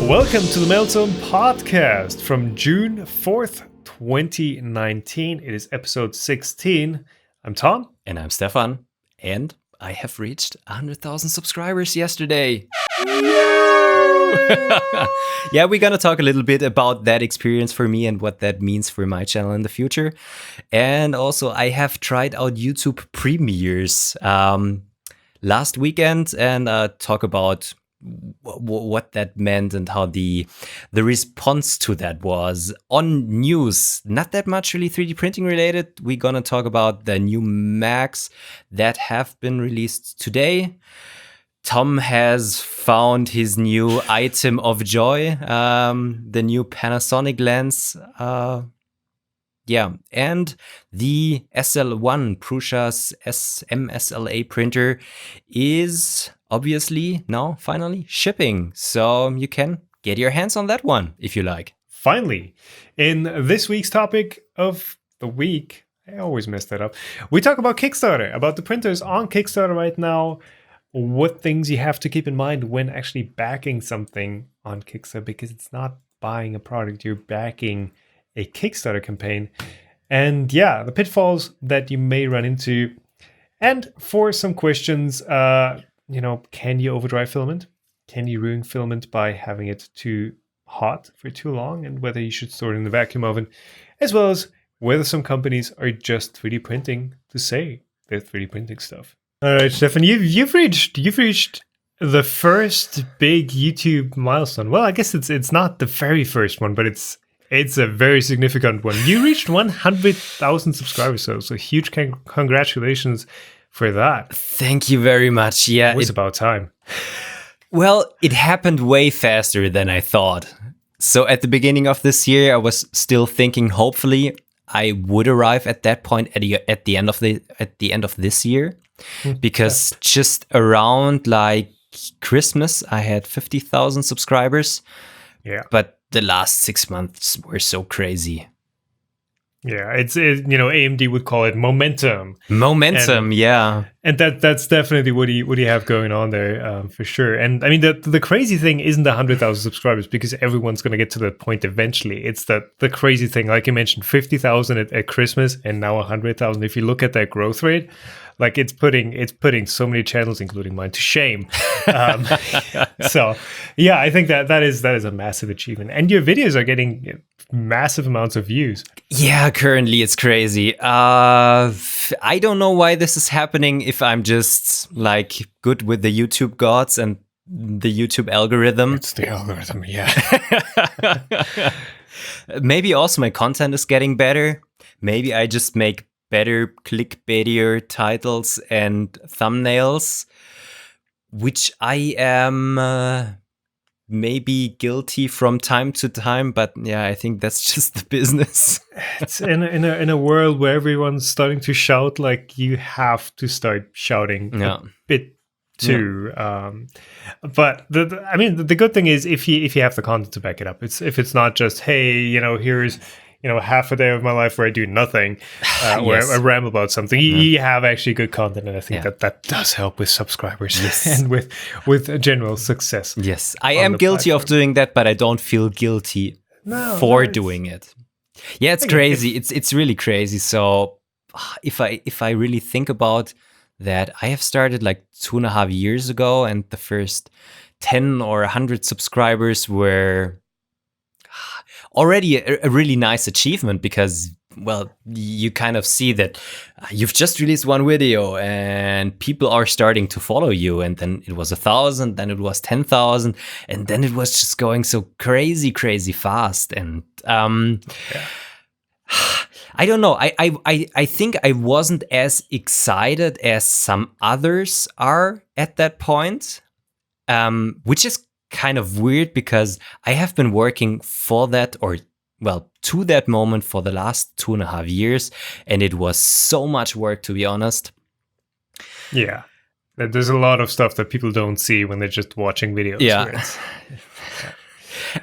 Welcome to the Meltzone podcast from June 4th, 2019. It is episode 16. I'm Tom. And I'm Stefan. And I have reached 100,000 subscribers yesterday. Yeah, we're going to talk a little bit about that experience for me and what that means for my channel in the future. And also, I have tried out YouTube premieres last weekend and talk about what that meant and how the response to that was. On news, not that much really 3D printing related. We're gonna talk about the new Macs that have been released today. Tom has found his new item of joy, the new Panasonic lens. And the SL1 Prusa's MSLA printer is obviously now finally shipping. So you can get your hands on that one if you like. Finally, in this week's topic of the week, I always mess that up. We talk about Kickstarter, about the printers on Kickstarter right now, what things you have to keep in mind when actually backing something on Kickstarter, because it's not buying a product, you're backing a Kickstarter campaign, and the pitfalls that you may run into. And for some questions, can you overdrive filament? Can you ruin filament by having it too hot for too long? And whether you should store it in the vacuum oven, as well as whether some companies are just 3D printing to say they're 3D printing stuff. All right, Stefan, you've reached the first big YouTube milestone. Well, I guess it's not the very first one, but it's a very significant one. You reached 100,000 subscribers, so huge congratulations for that. Thank you very much. Yeah, it was about time. Well, it happened way faster than I thought. So at the beginning of this year, I was still thinking hopefully I would arrive at that point at the end of this year, because just around like Christmas, I had 50,000 subscribers. Yeah, but the last 6 months were so crazy. Yeah, it's AMD would call it momentum. Momentum, yeah. And that's definitely what you have going on there, for sure. And I mean, the crazy thing isn't the 100,000 subscribers, because everyone's going to get to that point eventually. It's the crazy thing, like you mentioned, 50,000 at Christmas and now 100,000. If you look at that growth rate, like it's putting so many channels, including mine, to shame. So yeah, I think that is a massive achievement. And your videos are getting massive amounts of views. Yeah, currently it's crazy. I don't know why this is happening, if I'm just like good with the YouTube gods and the YouTube algorithm. It's the algorithm, yeah. Maybe also my content is getting better. Maybe I just make better clickbaitier titles and thumbnails, which I am maybe guilty from time to time, but yeah, I think that's just the business. It's in a world where everyone's starting to shout, like you have to start shouting a bit too. Yeah. But the good thing is if you have the content to back it up. If it's not just, hey, here's half a day of my life where I do nothing, where I ramble about something. You have actually good content, and I think that does help with subscribers and with general success. Yes, I am guilty of doing that, but I don't feel guilty for doing it. Yeah, it's crazy. It's really crazy. So if I really think about that, I have started like 2.5 years ago, and the first 10 or 100 subscribers were already a really nice achievement, because, well, you kind of see that you've just released one video and people are starting to follow you. And then it was 1,000, then it was 10,000, and then it was just going so crazy fast. And I don't know. I think I wasn't as excited as some others are at that point, which is kind of weird, because I have been working for that, or well, to that moment for the last 2.5 years, and it was so much work, to be honest. Yeah, there's a lot of stuff that people don't see when they're just watching videos. Yeah.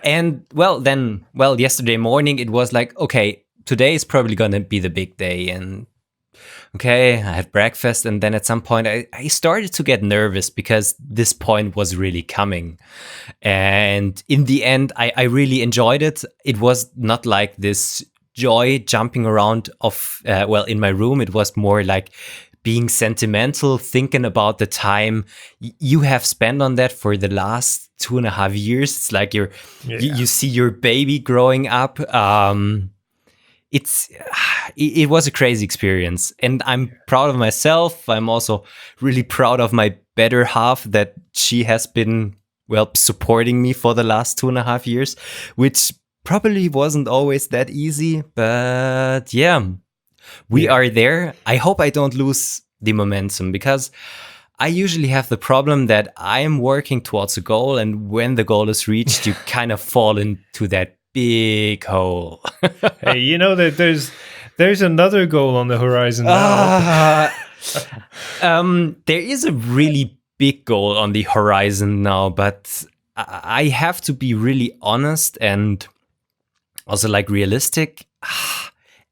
And yesterday morning it was like, okay, today is probably gonna be the big day, and okay, I had breakfast, and then at some point I started to get nervous because this point was really coming. And in the end, I really enjoyed it. It was not like this joy jumping around in my room. It was more like being sentimental, thinking about the time you have spent on that for the last 2.5 years. It's like you see your baby growing up. It was a crazy experience, and I'm proud of myself. I'm also really proud of my better half that she has been supporting me for the last 2.5 years, which probably wasn't always that easy, but we are there. I hope I don't lose the momentum, because I usually have the problem that I'm working towards a goal, and when the goal is reached, you kind of fall into that big hole. Hey, that there's another goal on the horizon now. There is a really big goal on the horizon now, but I have to be really honest and also like realistic.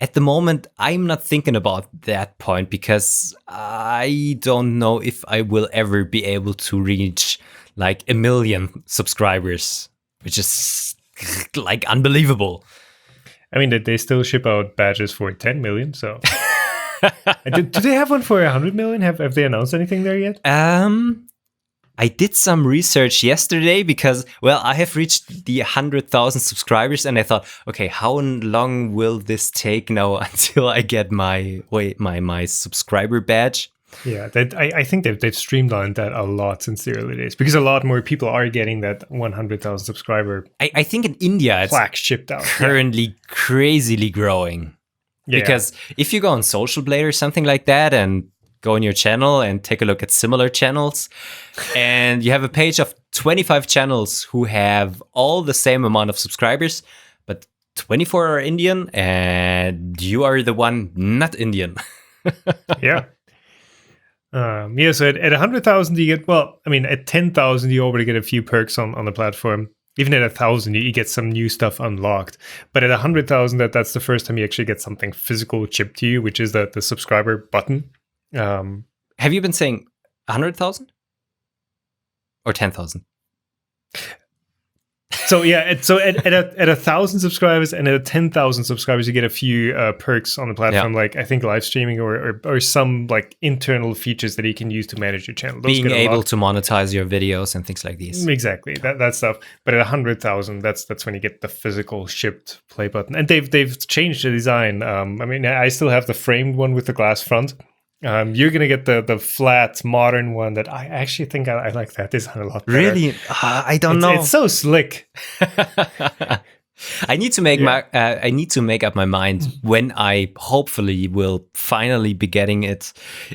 At the moment, I'm not thinking about that point, because I don't know if I will ever be able to reach like 1 million subscribers, which is like unbelievable. I mean, they still ship out badges for 10 million, so. do they have one for 100 million? Have they announced anything there yet? I did some research yesterday because, I have reached the 100,000 subscribers, and I thought, okay, how long will this take now until I get my subscriber badge? Yeah, I think they've streamlined that a lot since the early days, because a lot more people are getting that 100,000 subscriber. I think in India plaque shipped out. Currently crazily growing. Yeah. Because if you go on Social Blade or something like that and go on your channel and take a look at similar channels, and you have a page of 25 channels who have all the same amount of subscribers, but 24 are Indian, and you are the one not Indian. Yeah. So at 100,000 you get, at 10,000 you already get a few perks on the platform. Even at 1,000 you get some new stuff unlocked. But at 100,000 that's the first time you actually get something physical shipped to you, which is the subscriber button. Have you been saying 100,000 or 10,000? So at 1,000 subscribers and at 10,000 subscribers, you get a few perks on the platform, like I think live streaming or some like internal features that you can use to manage your channel. Those being able to monetize your videos and things like these. Exactly, that stuff. But at 100,000, that's when you get the physical shipped play button, and they've changed the design. I still have the framed one with the glass front. You're gonna get the flat modern one that I actually think I like that design a lot better. Really? I don't know. It's so slick. I need to make up my mind when I hopefully will finally be getting it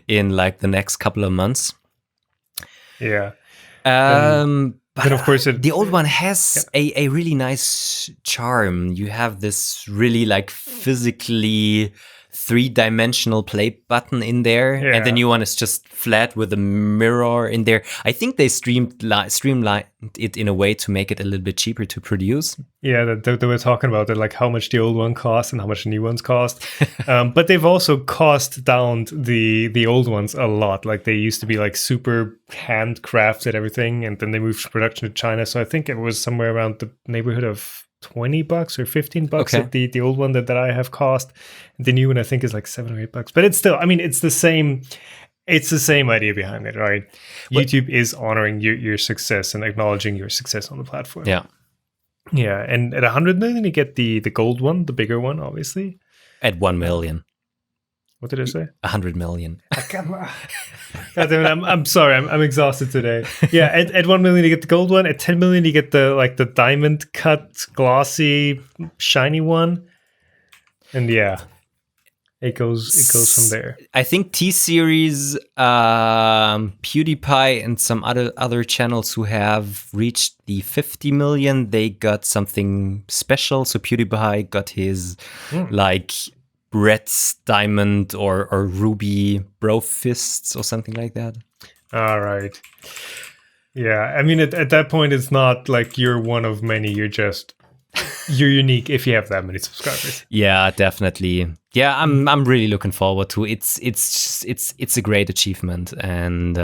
in like the next couple of months. Yeah. But of course the old one has a really nice charm. You have this really like physically 3-dimensional play button in there, and the new one is just flat with a mirror in there. I think they streamlined it in a way to make it a little bit cheaper to produce. Yeah, they were talking about it, like how much the old one cost and how much the new ones cost. But they've also cost down the old ones a lot. Like they used to be like super handcrafted everything, and then they moved production to China. So I think it was somewhere around the neighborhood of $20 or $15 that the old one that I have cost. The new one I think is like $7 or $8. But it's still, it's the same idea behind it, right? YouTube is honoring your success and acknowledging your success on the platform. Yeah. Yeah, and at 100 million you get the gold one, the bigger one, obviously. At 1 million. What did I say? 100 million. God damn it, I'm sorry, I'm exhausted today. Yeah, at 1 million you get the gold one. At 10 million you get the diamond cut, glossy, shiny one. And it goes from there. I think T-Series, PewDiePie, and some other channels who have reached the 50 million, they got something special. So PewDiePie got his like red diamond or ruby bro fists or something like that. All right. Yeah, at that point it's not like you're one of many. You're unique if you have that many subscribers. Yeah, definitely. Yeah, I'm really looking forward to it. It's a great achievement, and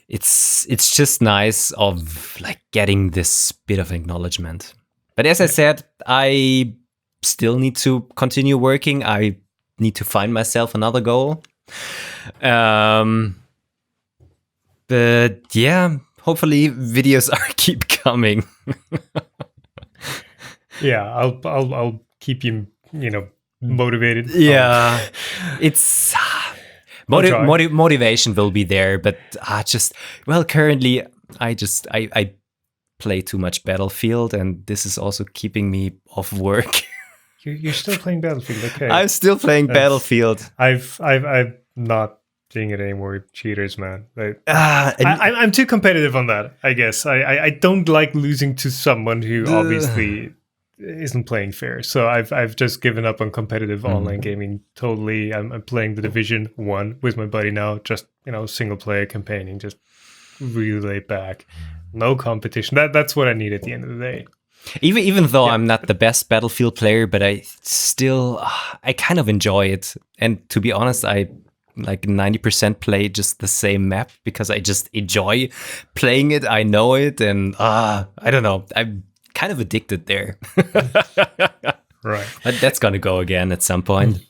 it's just nice of like getting this bit of acknowledgement. But as I said, I still need to continue working. I need to find myself another goal. But yeah, hopefully videos keep coming. Yeah, I'll keep you motivated. Yeah, it's motivation will be there, but currently I play too much Battlefield, and this is also keeping me off work. You're still playing Battlefield, okay? I'm still playing Battlefield. I'm not doing it anymore with cheaters, man. I'm too competitive on that, I guess. I don't like losing to someone who obviously isn't playing fair. So I've just given up on competitive online gaming totally. I'm playing the Division 1 with my buddy now, just single player campaigning, just really laid back. No competition. That's what I need at the end of the day. Even though I'm not the best Battlefield player, but I still I kind of enjoy it. And to be honest, I like 90% play just the same map because I just enjoy playing it. I know it, and I don't know. I'm kind of addicted there. Right. But that's gonna go again at some point.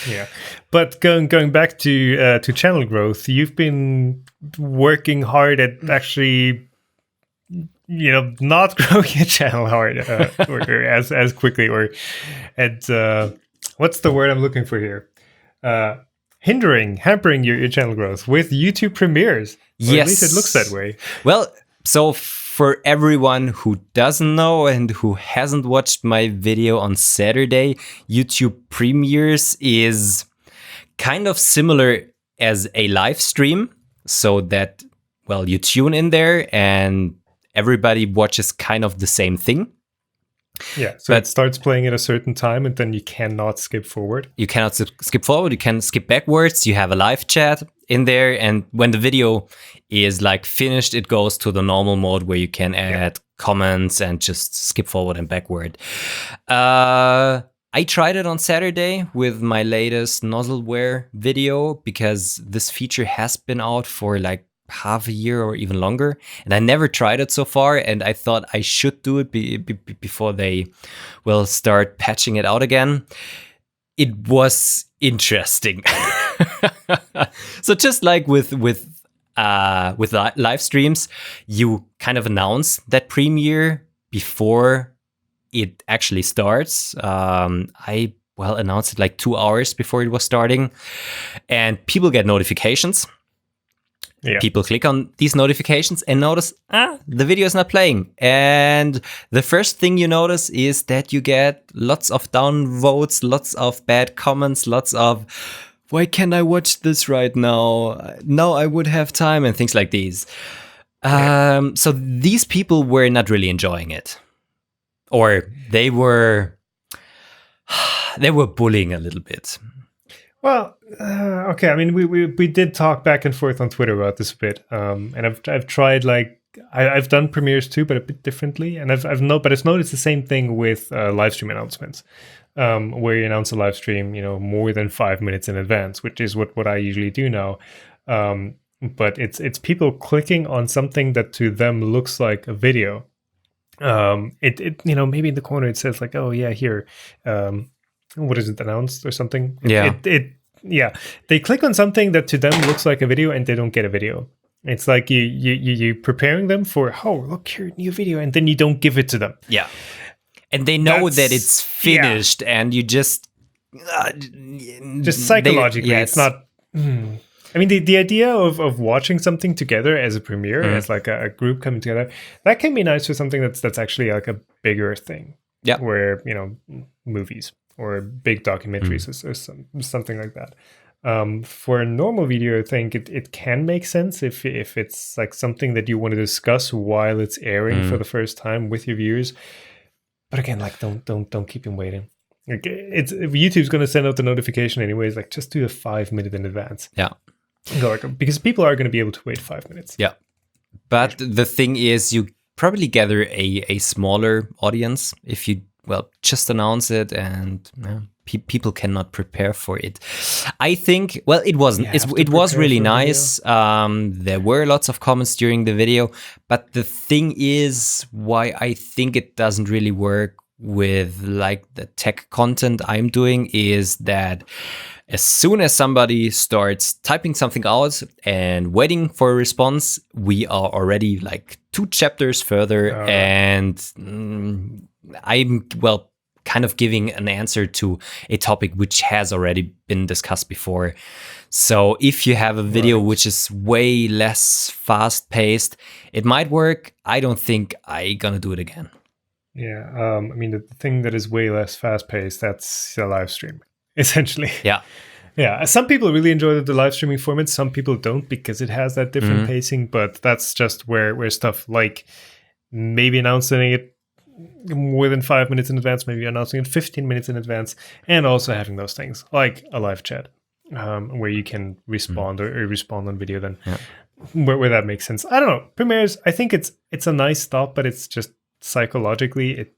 Yeah. But going back to channel growth, you've been working hard at actually not growing a channel hard or as quickly or at what's the word I'm looking for here? Hampering your channel growth with YouTube premieres. Yes. Or at least it looks that way. Well, so for everyone who doesn't know and who hasn't watched my video on Saturday, YouTube premieres is kind of similar as a live stream, so that, well, you tune in there and everybody watches kind of the same thing. Yeah, so it starts playing at a certain time and then you cannot skip forward. You cannot skip forward, you can skip backwards, you have a live chat in there, and when the video is like finished, it goes to the normal mode where you can add comments and just skip forward and backward. I tried it on Saturday with my latest nozzleware video because this feature has been out for like half a year or even longer, and I never tried it so far, and I thought I should do it before they will start patching it out again. It was interesting. So just like with live streams, you kind of announce that premiere before it actually starts. I announced it like 2 hours before it was starting, and people get notifications. Yeah. People click on these notifications and notice, the video is not playing. And the first thing you notice is that you get lots of downvotes, lots of bad comments, lots of, why can't I watch this right now? Now I would have time, and things like these. So these people were not really enjoying it. Or they were bullying a little bit. Well, okay. I mean, we did talk back and forth on Twitter about this a bit, and I've tried I've done premieres too, but a bit differently. And I've noticed the same thing with live stream announcements, where you announce a live stream, more than 5 minutes in advance, which is what I usually do now. But it's people clicking on something that to them looks like a video. It maybe in the corner it says like, oh yeah, here. What is it, announced or something? Yeah. They click on something that to them looks like a video, and they don't get a video. It's like you preparing them for, oh, look here, new video, and then you don't give it to them. Yeah, and they know that it's finished, and you just psychologically, it's not. I mean, the idea of watching something together as a premiere, as like a group coming together, that can be nice for something that's actually like a bigger thing. Yeah, where movies or big documentaries or something like that. For a normal video, I think it can make sense if it's like something that you want to discuss while it's airing for the first time with your viewers. But again, like don't keep them waiting. Like if YouTube's going to send out the notification anyways, like just do a 5 minute in advance. Yeah, because people are going to be able to wait 5 minutes. Yeah, but the thing is, you probably gather a smaller audience if you just announce it, and people cannot prepare for it. I think, well, it wasn't. It was really nice. There were lots of comments during the video, but the thing is, why I think it doesn't really work with like the tech content I'm doing is that as soon as somebody starts typing something out and waiting for a response, we are already like 2 chapters further, and I'm, well, kind of giving an answer to a topic which has already been discussed before. So if you have a video which is way less fast-paced, it might work. I don't think I'm gonna do it again. Yeah, I mean, the thing that is way less fast-paced, that's a live stream, essentially. Yeah. Yeah, some people really enjoy the live streaming format. Some people don't because it has that different pacing, but that's just where stuff like maybe announcing it more than 5 minutes in advance, maybe announcing it 15 minutes in advance, and also having those things like a live chat where you can respond or respond on video then, where that makes sense. I don't know. Premieres, I think it's a nice thought, but it's just psychologically, it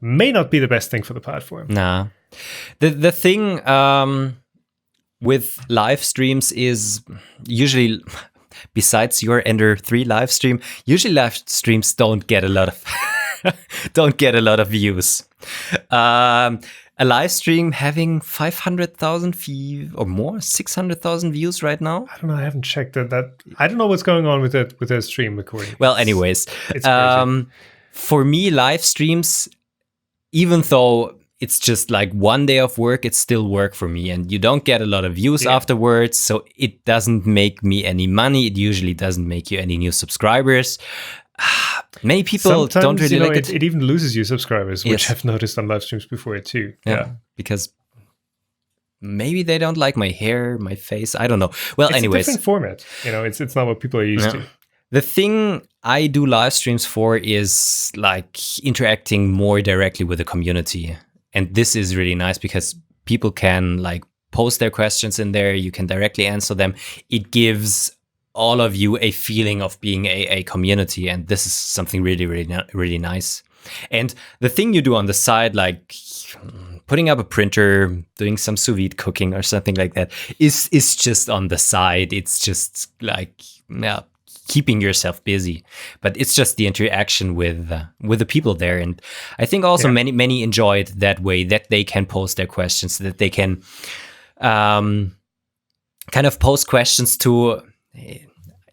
may not be the best thing for the platform. Nah. The thing with live streams is usually, besides your Ender 3 live stream, usually live streams don't get a lot of views. A live stream having 500,000 or more, 600,000 views right now. I don't know. I haven't checked that. I don't know what's going on with the stream recording. Well, anyways, it's crazy. For me, live streams, even though it's just like one day of work, it's still work for me, and you don't get a lot of views afterwards, so it doesn't make me any money. It usually doesn't make you any new subscribers. Many people don't really like it. It even loses you subscribers, which I've noticed on live streams before too. Yeah, because maybe they don't like my hair, my face. I don't know. Well, anyways, it's a different format. It's not what people are used to. The thing I do live streams for is like interacting more directly with the community. And this is really nice because people can like post their questions in there. You can directly answer them. It gives all of you a feeling of being a community. And this is something really, really, really nice. And the thing you do on the side, like putting up a printer, doing some sous vide cooking or something like that, is just on the side. It's just like, keeping yourself busy, but it's just the interaction with the people there. And I think also many enjoy it that way, that they can post their questions, that they can kind of post questions to,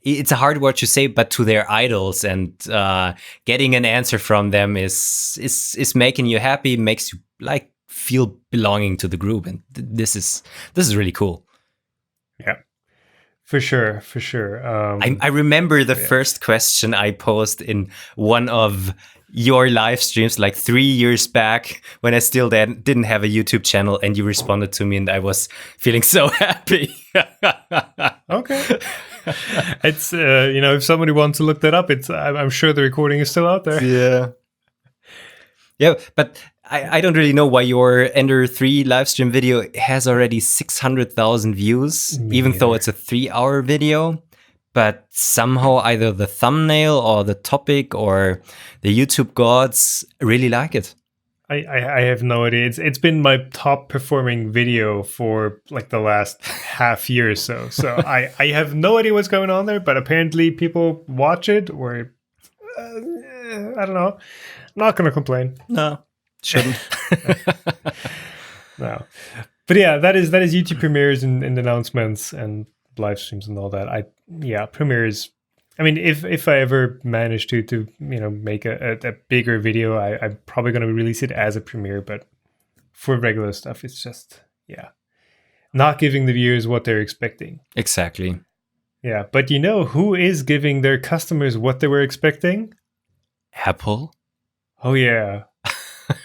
it's a hard word to say, but to their idols, and getting an answer from them is making you happy, makes you like feel belonging to the group. And this is really cool. Yeah. For sure. I remember the first question I posed in one of your live streams like 3 years back when I still didn't have a YouTube channel, and you responded to me, and I was feeling so happy. Okay. It's, if somebody wants to look that up, I'm sure the recording is still out there. Yeah. Yeah, but I don't really know why your Ender 3 live stream video has already 600,000 views, even though it's a 3-hour video. But somehow either the thumbnail or the topic or the YouTube gods really like it. I have no idea. It's been my top performing video for like the last half year or so. So I have no idea what's going on there, but apparently people watch it, or I don't know. I'm not going to complain. No, shouldn't. No. But yeah, that is YouTube premieres and announcements and live streams and all that. Premieres. I mean, if I ever manage to make a bigger video, I'm probably going to release it as a premiere. But for regular stuff, it's just not giving the viewers what they're expecting. Exactly. Yeah, but who is giving their customers what they were expecting? Apple. Oh yeah.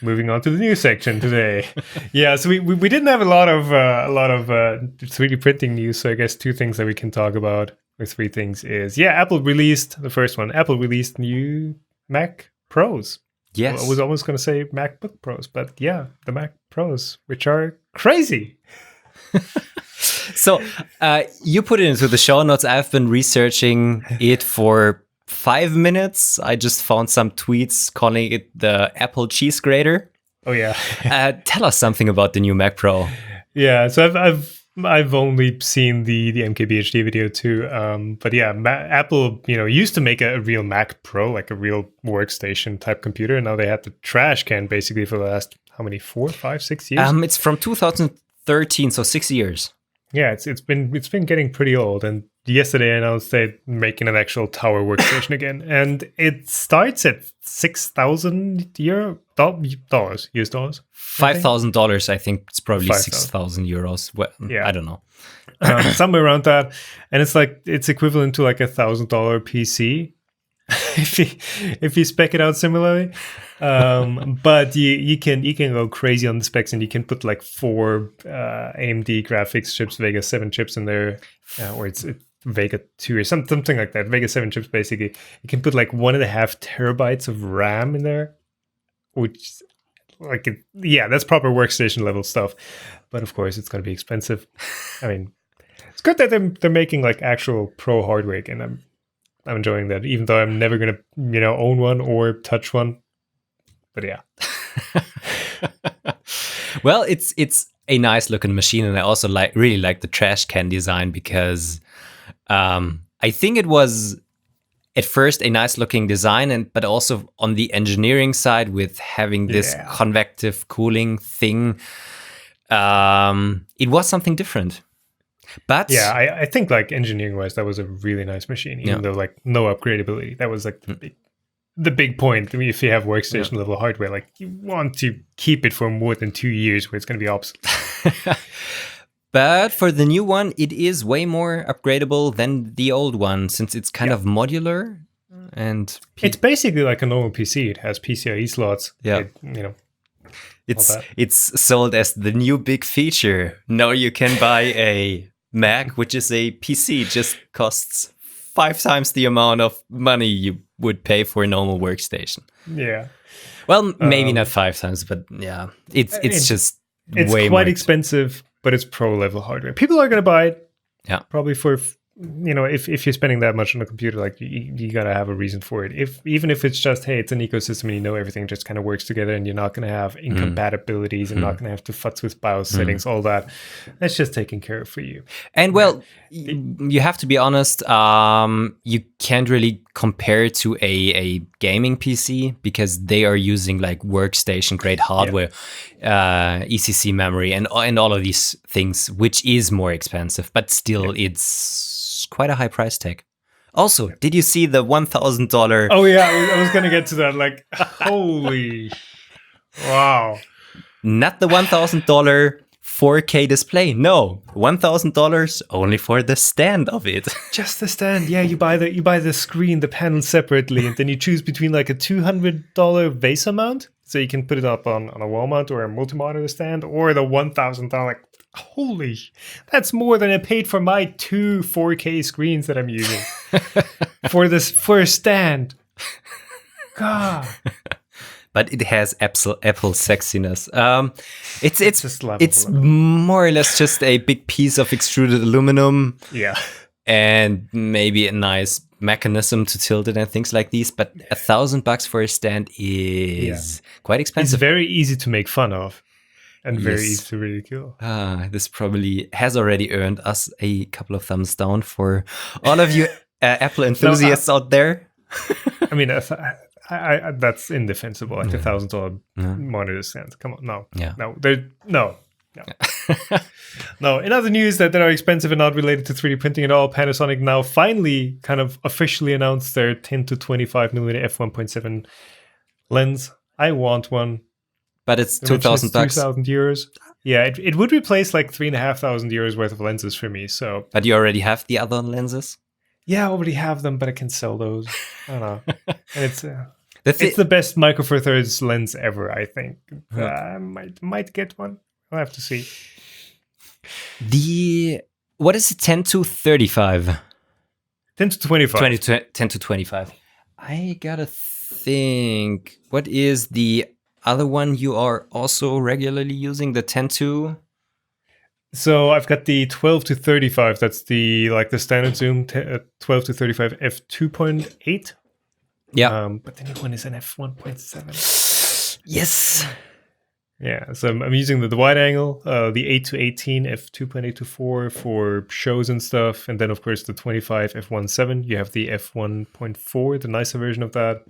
Moving on to the news section today. Yeah, so we didn't have a lot of 3D printing news. So I guess 2 things that we can talk about, or 3 things, is Apple released the first one. Apple released new Mac Pros. Yes, well, I was almost going to say MacBook Pros, but the Mac Pros, which are crazy. So you put it into the show notes. I've been researching it for 5 minutes. I just found some tweets calling it the Apple cheese grater. Oh yeah. Tell us something about the new Mac Pro. Yeah, so I've only seen the MKBHD video too, but yeah, Apple used to make a real Mac Pro, like a real workstation type computer, and now they had the trash can basically for the last how many 4, 5, 6 years? It's from 2013, so 6 years. Yeah, it's been getting pretty old, and yesterday I announced they're making an actual tower workstation again, and it starts at $6,000 US dollars. $5,000, I think it's probably 6,000 euros. Well, yeah, I don't know, somewhere around that, and it's equivalent to like $1,000 PC if you spec it out similarly. But you can go crazy on the specs, and you can put like 4 AMD graphics chips, Vega 7 chips in there, or it's Vega 2 or something like that. Vega 7 chips basically. You can put like 1.5 terabytes of RAM in there, which that's proper workstation level stuff. But of course, it's going to be expensive. I mean, it's good that they're making like actual pro hardware again. I'm enjoying that, even though I'm never going to own one or touch one. But yeah. Well, it's a nice looking machine, and I also really like the trash can design, because I think it was at first a nice looking design, but also on the engineering side with having this convective cooling thing, it was something different. But yeah, I think like engineering wise, that was a really nice machine, even though like no upgradability. That was like the big point. I mean, if you have workstation level hardware, like you want to keep it for more than 2 years where it's going to be obsolete. But for the new one, it is way more upgradable than the old one, since it's kind of modular, and it's basically like a normal PC. It has PCIe slots. Yeah, it's sold as the new big feature. Now you can buy a Mac, which is a PC, just costs 5 times the amount of money you would pay for a normal workstation. Yeah. Well, maybe not 5 times, but yeah, it's way quite expensive, but it's pro level hardware. People are going to buy it. Yeah. Probably for, if you're spending that much on a computer, like you got to have a reason for it. Even if it's just, hey, it's an ecosystem and everything just kind of works together, and you're not going to have incompatibilities and not going to have to futz with BIOS settings, all that. That's just taken care of for you. And well, you have to be honest, you can't really compare it to a gaming PC, because they are using like workstation grade hardware, ECC memory, and all of these things, which is more expensive, but still it's quite a high price tag. Also, did you see the $1,000? Oh yeah, I was gonna get to that. Like, holy, wow! Not the $1,000 4K display. No, $1,000 only for the stand of it. Just the stand. Yeah, you buy the screen, the panel separately, and then you choose between like a $200 VESA mount, so you can put it up on a wall mount or a multi-monitor stand, or the $1,000. Holy, that's more than I paid for my 2 4K screens that I'm using for a stand. God. But it has Apple sexiness. It's more or less just a big piece of extruded aluminum. Yeah. And maybe a nice mechanism to tilt it and things like these. But $1,000 for a stand is quite expensive. It's very easy to make fun of. And very easy to ridicule. This probably has already earned us a couple of thumbs down for all of you Apple enthusiasts out there. I mean, that's indefensible. Like $1,000 monitor stands. Come on, no. No. In other news that are expensive and not related to 3D printing at all, Panasonic now finally kind of officially announced their 10 to 25 millimeter f1.7 lens. I want one. But it's $2,000. 2,000 euros. Yeah, it would replace like 3,500 euros worth of lenses for me. So, but you already have the other lenses? Yeah, I already have them, but I can sell those. I don't know. And it's the best Micro Four Thirds lens ever, I think. I might get one. I'll have to see. What is it? 10 to 35? 10 to 25. 10 to 25. I gotta think. What is the other one you are also regularly using? The 10 to? So I've got the 12 to 35. That's the standard zoom 12 to 35 f2.8. Yeah. But the new one is an f1.7. Yes. Yeah, so I'm using the wide angle, the 8-18 f2.824 for shows and stuff, and then of course the 25 f1.7. You have the f1.4, the nicer version of that.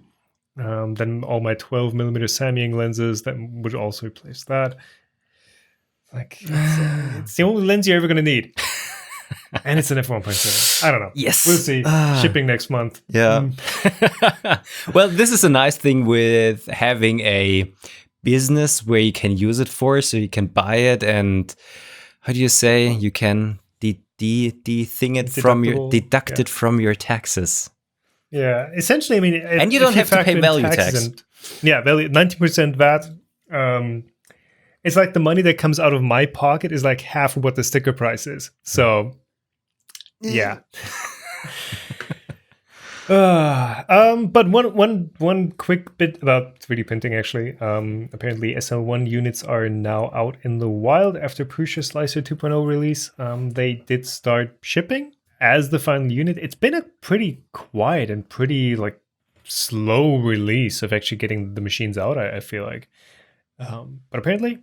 Then all my 12mm Samyang lenses that would also replace that. Like it's the only lens you're ever gonna need, and it's an f1.7. I don't know. Yes, we'll see. Shipping next month. Yeah. Well, this is a nice thing with having a business where you can use it for, so you can buy it, and how do you say, you can deduct it from your taxes. Yeah, essentially, I mean, and you don't have to pay value tax. 90% VAT. It's like the money that comes out of my pocket is like half of what the sticker price is. So, yeah. But one quick bit about 3D printing, actually. Apparently, SL1 units are now out in the wild after Prusa Slicer 2.0 release. They did start shipping as the final unit. It's been a pretty quiet and pretty like slow release of actually getting the machines out, I feel like. But apparently,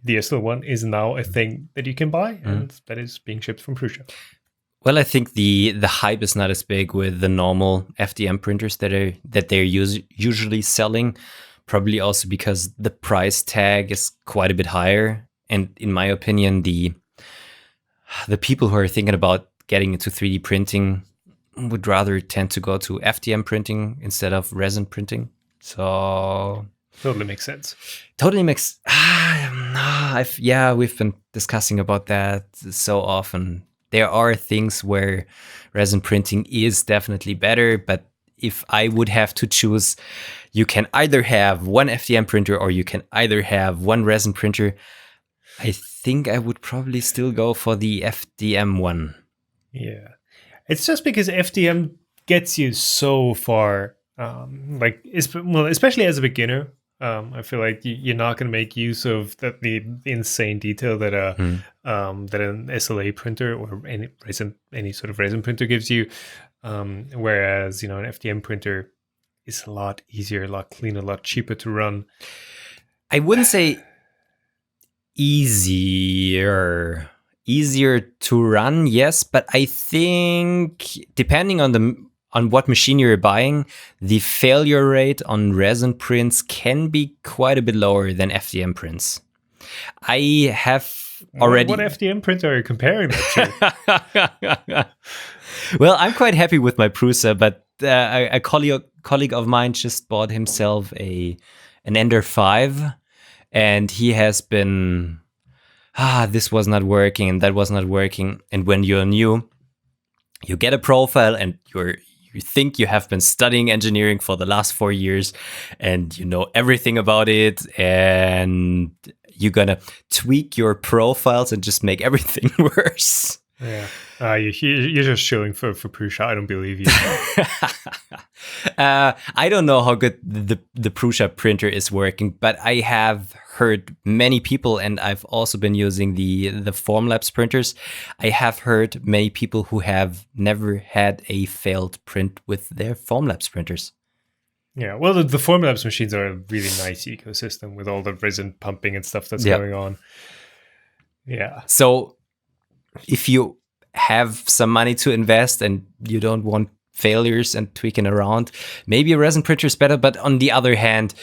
the SL1 is now a thing that you can buy, and that is being shipped from Prusa. Well, I think the hype is not as big with the normal FDM printers that they're usually selling. Probably also because the price tag is quite a bit higher. And in my opinion, the people who are thinking about getting into 3D printing would rather tend to go to FDM printing instead of resin printing. So totally makes sense. Totally makes. We've been discussing about that so often. There are things where resin printing is definitely better, but if I would have to choose, you can either have one FDM printer or you can either have one resin printer. I think I would probably still go for the FDM one. Yeah. It's just because FDM gets you so far, especially as a beginner. I feel like you're not going to make use of the insane detail that an SLA printer or any sort of resin printer gives you, whereas an FDM printer is a lot easier, a lot cleaner, a lot cheaper to run. I wouldn't say easier to run, yes, but I think depending on what machine you're buying, the failure rate on resin prints can be quite a bit lower than FDM prints. I have already... What FDM printer are you comparing that to? Well, I'm quite happy with my Prusa, but a colleague of mine just bought himself an Ender 5, and he has been... this was not working, and that was not working. And when you're new, you get a profile, and you think you have been studying engineering for the last 4 years and you know everything about it, and you're gonna tweak your profiles and just make everything worse. Yeah. You're just shilling for Prusa. I don't believe you. I don't know how good the Prusa printer is working, but I have heard many people, and I've also been using the Formlabs printers. I have heard many people who have never had a failed print with their Formlabs printers. Yeah, well, the Formlabs machines are a really nice ecosystem with all the resin pumping and stuff that's going on. Yeah. So if you have some money to invest and you don't want failures and tweaking around, maybe a resin printer is better. But on the other hand,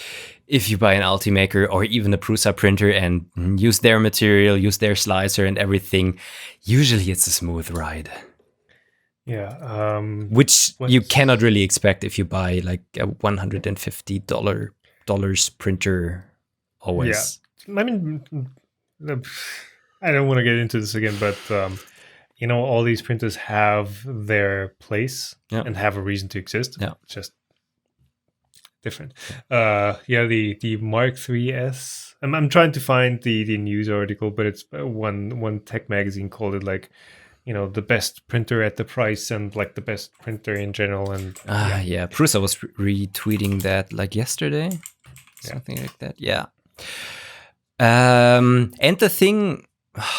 if you buy an Ultimaker or even a Prusa printer and use their material, use their slicer and everything, usually it's a smooth ride. Yeah. Which you cannot really expect if you buy like a $150 printer always. Yeah. I mean, I don't want to get into this again, but all these printers have their place and have a reason to exist. Yeah. It's just different. The Mark 3S. I'm trying to find the news article, but it's one tech magazine called it like, the best printer at the price and like the best printer in general. And Prusa was retweeting that like yesterday, something like that. Yeah. And the thing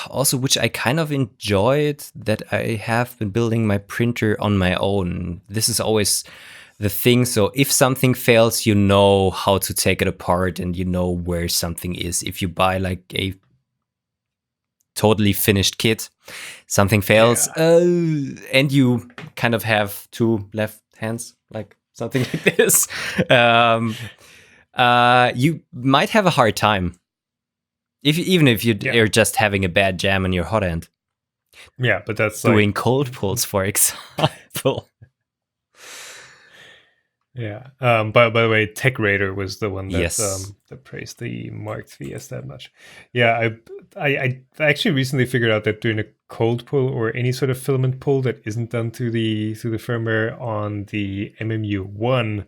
also, which I kind of enjoyed, that I have been building my printer on my own. This is always the thing. So if something fails, you know how to take it apart and you know where something is. If you buy like a totally finished kit, something fails, and you kind of have two left hands, like something like this, you might have a hard time. Even if you're just having a bad jam in your hot end. Yeah, but that's doing like, cold pulls, for example. Yeah. By the way, Tech Raider was the one that Yes. that praised the Mark IIIs that much. Yeah, I actually recently figured out that doing a cold pull or any sort of filament pull that isn't done through the firmware on the MMU1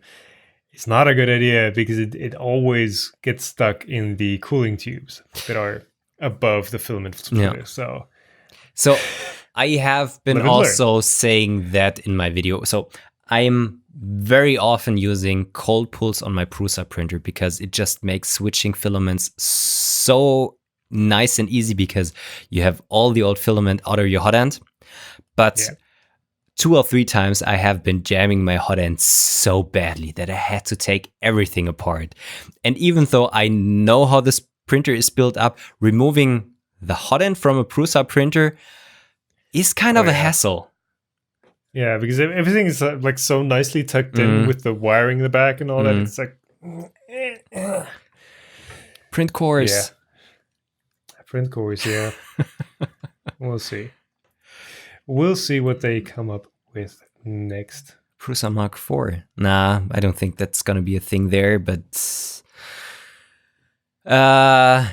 is not a good idea, because it always gets stuck in the cooling tubes that are above the filament splitter. Yeah. So I have been also saying that in my video. So I'm very often using cold pulls on my Prusa printer because it just makes switching filaments so nice and easy, because you have all the old filament out of your hot end. But 2 or 3 times I have been jamming my hot end so badly that I had to take everything apart. And even though I know how this printer is built up, removing the hot end from a Prusa printer is kind of a hassle. Yeah, because everything is like so nicely tucked in with the wiring in the back and all that. It's like print cores. Yeah. Print cores, yeah. We'll see. We'll see what they come up with next. Prusa Mark IV. Nah, I don't think that's gonna be a thing there, but the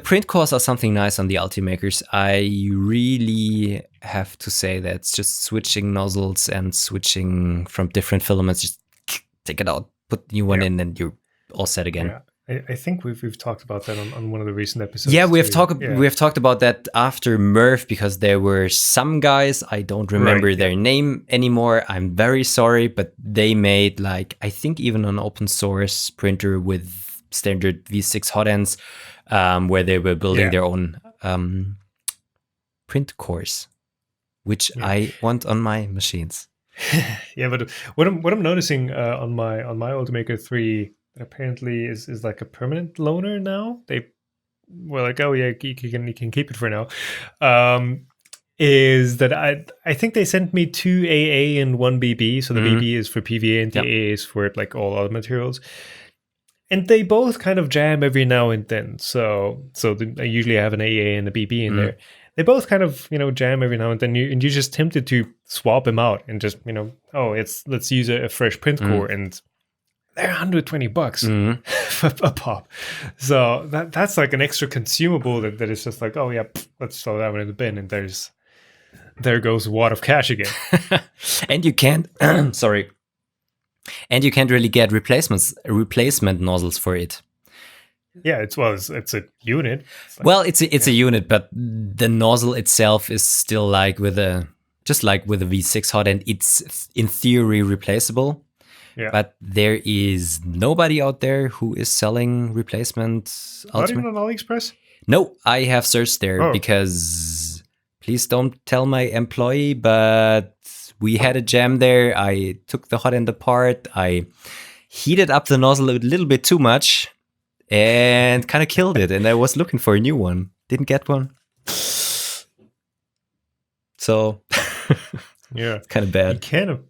print cores are something nice on the Ultimakers. I really have to say that it's just switching nozzles and switching from different filaments. Just take it out, put the new one in, and you're all set again. Yeah. I think we've talked about that on one of the recent episodes. Yeah, we have talked about that after Murph, because there were some guys, I don't remember their name anymore. I'm very sorry, but they made, like, I think even an open source printer with standard V6 hot ends, where they were building their own print cores, which I want on my machines. Yeah, but what I'm noticing on my Ultimaker 3 apparently is like a permanent loaner now. They were like, oh yeah, you can keep it for now. Is that I think they sent me 2 AA and 1 BB. So the BB is for PVA and the AA is for like all other materials. And they both kind of jam every now and then. So I usually have an AA and a BB in there. They both kind of, jam every now and then. You're just tempted to swap them out and just, let's use a fresh print core, and they're $120 a pop. So that's like an extra consumable that is just like, oh yeah, let's throw that one in the bin, and there goes a wad of cash again. And you can't and you can't really get replacement nozzles for it. Yeah, it's a unit. It's a unit, but the nozzle itself is still like with a V6 hot end, it's in theory replaceable. Yeah. But there is nobody out there who is selling replacement. Not even on AliExpress? No, I have searched there because, please don't tell my employee, but we had a jam there. I took the hot end apart. I heated up the nozzle a little bit too much and kind of killed it. And I was looking for a new one. Didn't get one. So... Yeah, it's kind of bad.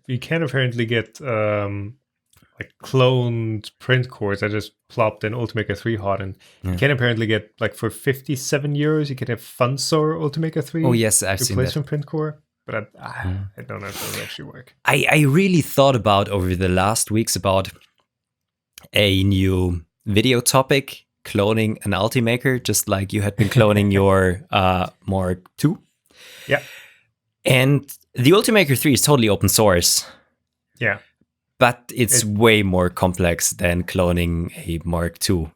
You can apparently get like cloned print cores that just plopped in Ultimaker 3 hot, and you can apparently get, like, for €57 you can have Funsor Ultimaker 3. Oh yes, I've seen that replacement print core, but I don't know if that will actually work. I really thought about over the last weeks about a new video topic, cloning an Ultimaker, just like you had been cloning your Mark II. Yeah. And the Ultimaker 3 is totally open source. Yeah. But it's way more complex than cloning a Mark II.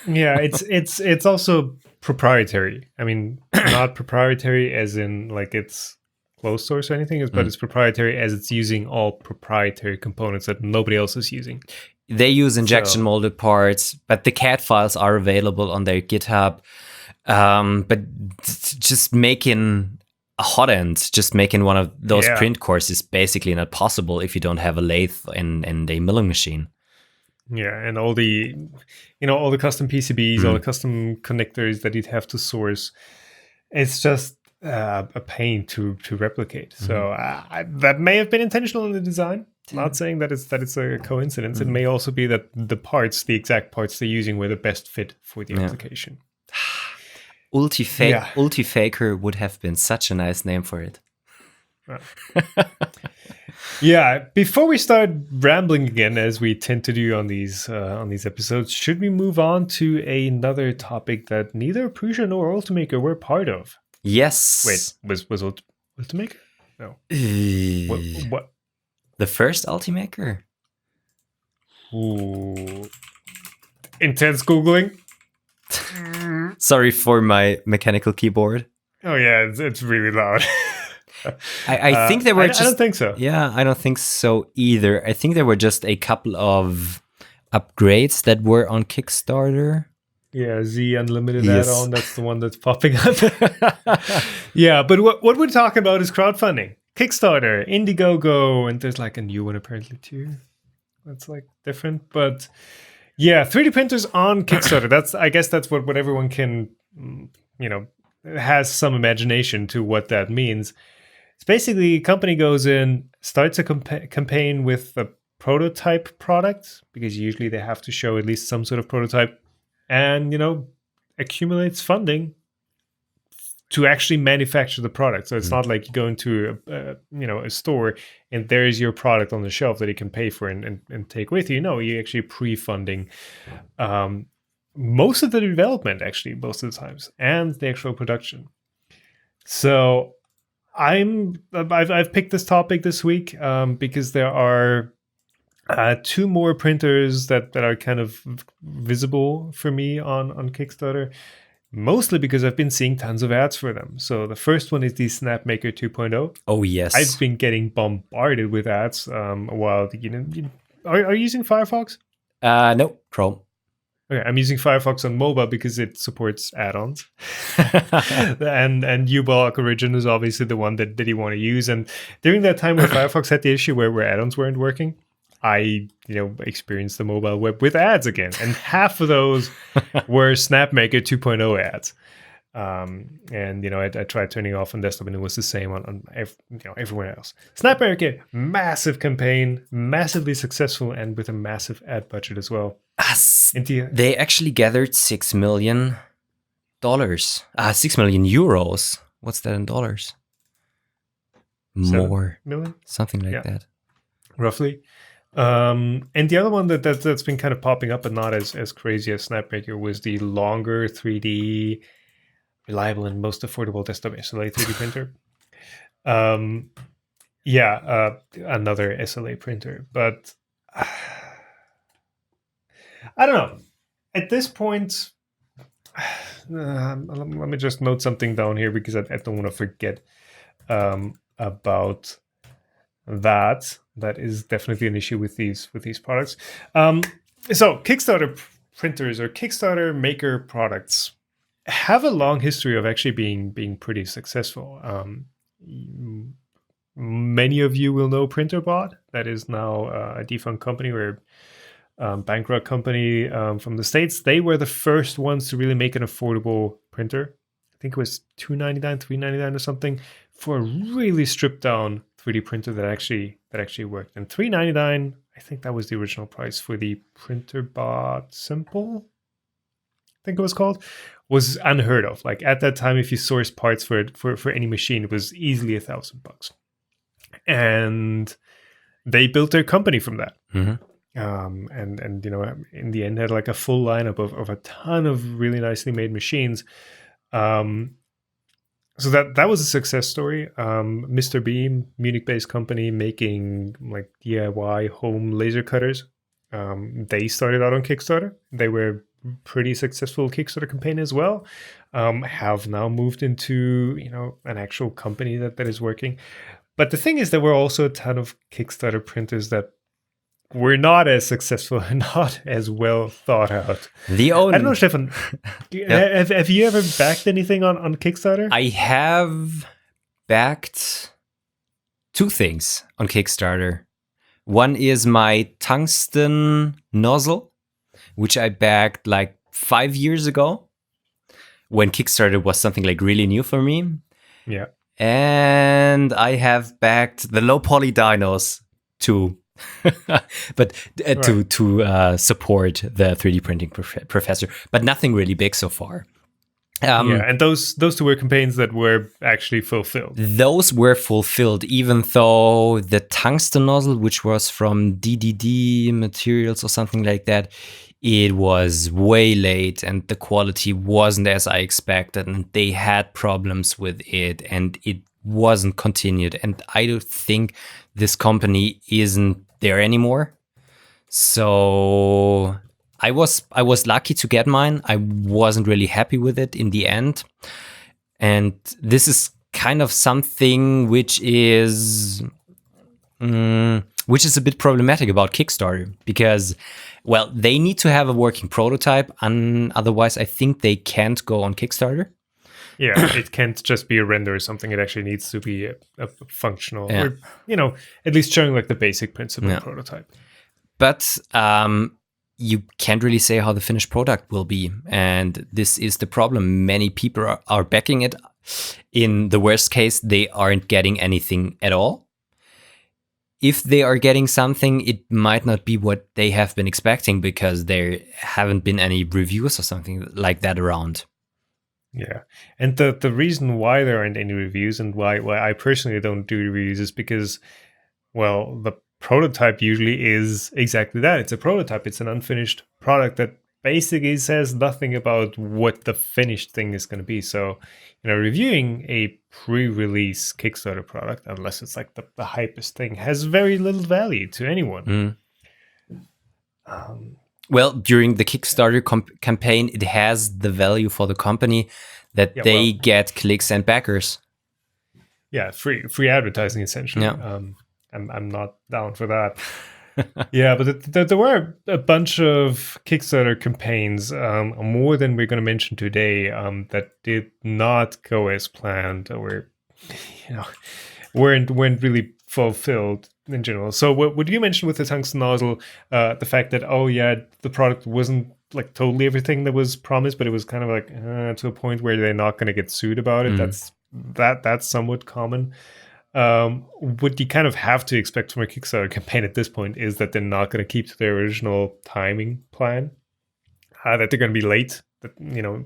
Yeah, it's also proprietary. I mean, not proprietary as in like it's closed source or anything, but it's proprietary as it's using all proprietary components that nobody else is using. They use injection molded parts, but the CAD files are available on their GitHub. But just making a hot end. Just making one of those print cores is basically not possible if you don't have a lathe and a milling machine. Yeah, and all the, all the custom PCBs, all the custom connectors that you'd have to source. It's just a pain to replicate. So that may have been intentional in the design. Not saying that it's a coincidence. It may also be that the exact parts they're using were the best fit for the application. Ultifaker would have been such a nice name for it. Yeah, before we start rambling again, as we tend to do on these episodes, should we move on to another topic that neither Prusa nor Ultimaker were part of? Yes. Wait, was Ultimaker? No. What? The first Ultimaker? Ooh. Intense Googling. Sorry for my mechanical keyboard. Oh yeah, it's really loud. I think there were just... I don't think so. Yeah, I don't think so either. I think there were just a couple of upgrades that were on Kickstarter. Yeah, Z Unlimited add-on. That's the one that's popping up. Yeah, but what we're talking about is crowdfunding. Kickstarter, Indiegogo, and there's like a new one apparently too. That's like different. But yeah, 3D printers on Kickstarter. I guess that's what everyone can, has some imagination to what that means. It's basically a company goes in, starts a campaign with a prototype product, because usually they have to show at least some sort of prototype, and accumulates funding to actually manufacture the product. So it's not like you go into a store and there's your product on the shelf that you can pay for and take with you. No, you're actually pre-funding most of the development, actually, most of the times, and the actual production. So I've picked this topic this week because there are two more printers that are kind of visible for me on Kickstarter, mostly because I've been seeing tons of ads for them. So the first one is the SnapMaker 2.0. Oh yes, I've been getting bombarded with ads while are you using Firefox? No, Chrome. Okay, I'm using Firefox on mobile because it supports add-ons. and Qbo Origin is obviously the one that you want to use. And during that time where Firefox had the issue where add-ons weren't working, I experienced the mobile web with ads again. And half of those were SnapMaker 2.0 ads. And I tried turning it off on desktop and it was the same on everywhere else. SnapMaker, massive campaign, massively successful, and with a massive ad budget as well. They actually gathered $6 million. 6 million euros. What's that in dollars? More. 7 million? Something like that. Roughly. And the other one that's been kind of popping up, but not as crazy as SnapMaker, was the longer 3D, reliable and most affordable desktop SLA 3D printer. Another SLA printer. But I don't know. At this point, let me just note something down here because I don't want to forget about that. That is definitely an issue with these products. So Kickstarter printers or Kickstarter maker products have a long history of actually being pretty successful. Many of you will know PrinterBot. That is now a defunct company or bankrupt company from the States. They were the first ones to really make an affordable printer. I think it was $299, $399 or something for a really stripped down 3D printer that actually worked. And $399, I think that was the original price for the PrinterBot Simple, I think it was called, was unheard of. Like at that time, if you source parts for any machine, it was easily $1,000. And they built their company from that. Mm-hmm. And in the end had like a full lineup of a ton of really nicely made machines. So that was a success story. Mr. Beam, Munich-based company making like DIY home laser cutters. They started out on Kickstarter. They were pretty successful Kickstarter campaign as well. Have now moved into an actual company that is working. But the thing is, there were also a ton of Kickstarter printers that were not as successful and not as well thought out. I don't know, Stefan. Have you ever backed anything on Kickstarter? I have backed 2 things on Kickstarter. One is my tungsten nozzle, which I backed like 5 years ago when Kickstarter was something like really new for me. Yeah. And I have backed the Lowpoly Dinos too. But to support the 3D printing professor, but nothing really big so far. And those 2 were campaigns that were actually fulfilled. Those were fulfilled, even though the tungsten nozzle, which was from DDD materials or something like that, it was way late and the quality wasn't as I expected, and they had problems with it and it wasn't continued. And I don't think this company isn't there anymore. So I was lucky to get mine. I wasn't really happy with it in the end. And this is kind of something which is a bit problematic about Kickstarter, because, well, they need to have a working prototype, and otherwise I think they can't go on Kickstarter. Yeah, it can't just be a render or something. It actually needs to be a functional, or, at least showing like the basic principle prototype. But you can't really say how the finished product will be. And this is the problem. Many people are backing it. In the worst case, they aren't getting anything at all. If they are getting something, it might not be what they have been expecting, because there haven't been any reviews or something like that around. Yeah. And the reason why there aren't any reviews and why I personally don't do reviews is because, well, the prototype usually is exactly that. It's a prototype. It's an unfinished product that basically says nothing about what the finished thing is going to be. So, reviewing a pre-release Kickstarter product, unless it's like the hypest thing, has very little value to anyone. Well, during the Kickstarter campaign, it has the value for the company that they get clicks and backers. Yeah, free advertising, essentially. Yeah. I'm not down for that. Yeah, but there were a bunch of Kickstarter campaigns, more than we're going to mention today, that did not go as planned, or weren't really fulfilled in general. So what you mentioned with the tungsten nozzle, the fact that the product wasn't like totally everything that was promised, but it was kind of like to a point where they're not going to get sued about it. That's somewhat common. What you kind of have to expect from a Kickstarter campaign at this point is that they're not going to keep to their original timing plan, that they're going to be late. That,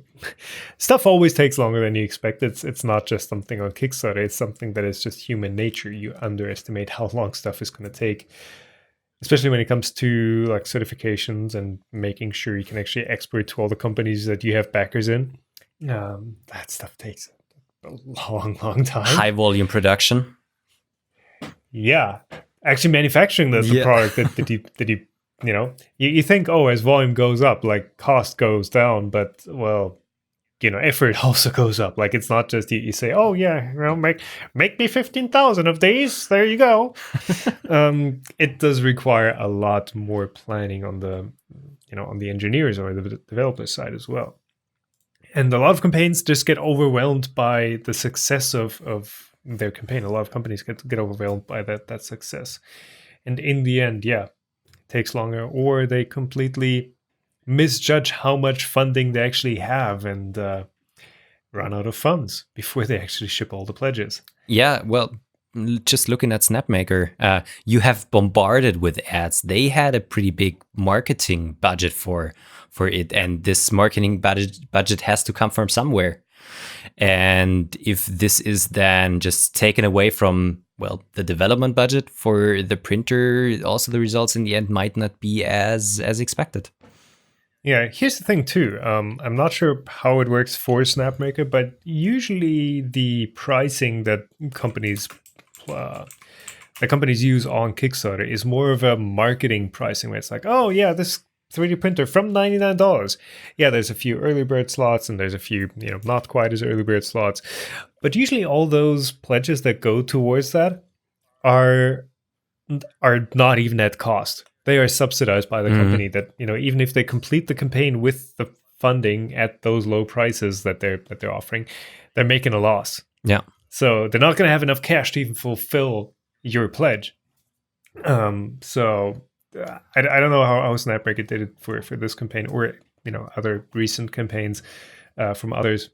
stuff always takes longer than you expect. It's not just something on Kickstarter. It's something that is just human nature. You underestimate how long stuff is going to take, especially when it comes to like certifications and making sure you can actually export to all the companies that you have backers in. That stuff takes a long time. High volume production. Yeah, actually manufacturing the product that you think, as volume goes up, like cost goes down, but effort also goes up. Like, it's not just you say, make me 15,000 of these. There you go. It does require a lot more planning on the engineers or the developers side as well. And a lot of campaigns just get overwhelmed by the success of their campaign. A lot of companies get overwhelmed by that success. And in the end, it takes longer, or they completely misjudge how much funding they actually have and run out of funds before they actually ship all the pledges. Yeah, well, just looking at Snapmaker, you have bombarded with ads. They had a pretty big marketing budget for it, and this marketing budget has to come from somewhere. And if this is then just taken away from, the development budget for the printer, also the results in the end might not be as expected. Yeah, here's the thing too. I'm not sure how it works for Snapmaker, but usually the pricing that companies use on Kickstarter is more of a marketing pricing, where it's like, this 3D printer from $99. Yeah, there's a few early bird slots and there's a few, not quite as early bird slots. But usually all those pledges that go towards that are not even at cost. They are subsidized by the company that, even if they complete the campaign with the funding at those low prices that they're offering, they're making a loss. Yeah. So they're not going to have enough cash to even fulfill your pledge. So I don't know how Snapmaker did it for this campaign, or other recent campaigns from others.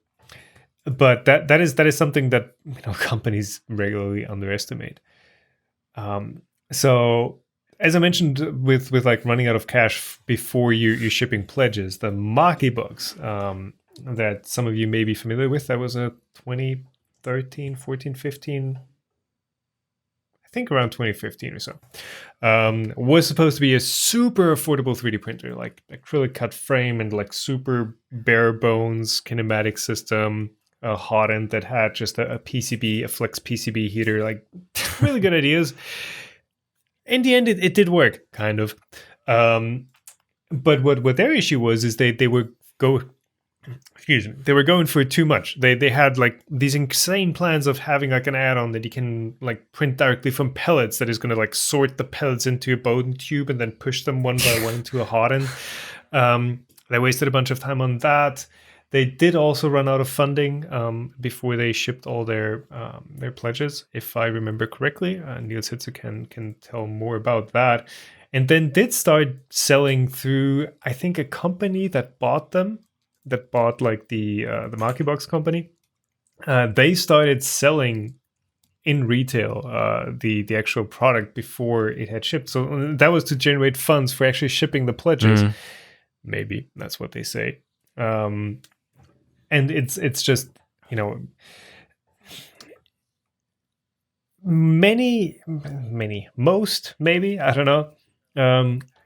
But that is something that companies regularly underestimate. So as I mentioned, with like running out of cash before you're shipping pledges, the Maki books that some of you may be familiar with, that was a 2013, 14, 15, I think around 2015 or so, was supposed to be a super affordable 3D printer, like acrylic cut frame and like super bare bones kinematic system, a hot end that had just a PCB, a flex PCB heater, like really good ideas. In the end, it did work, kind of. But what their issue was is they were they were going for too much. They had like these insane plans of having like an add-on that you can like print directly from pellets that is going to like sort the pellets into a bone tube and then push them one by one into a hot end. They wasted a bunch of time on that. They did also run out of funding before they shipped all their pledges, if I remember correctly. Niels Hitze can tell more about that. And then did start selling through, I think, a company that bought them, that bought like the Maki Box company. They started selling in retail the actual product before it had shipped. So that was to generate funds for actually shipping the pledges. Maybe that's what they say. And it's just, most, maybe, I don't know,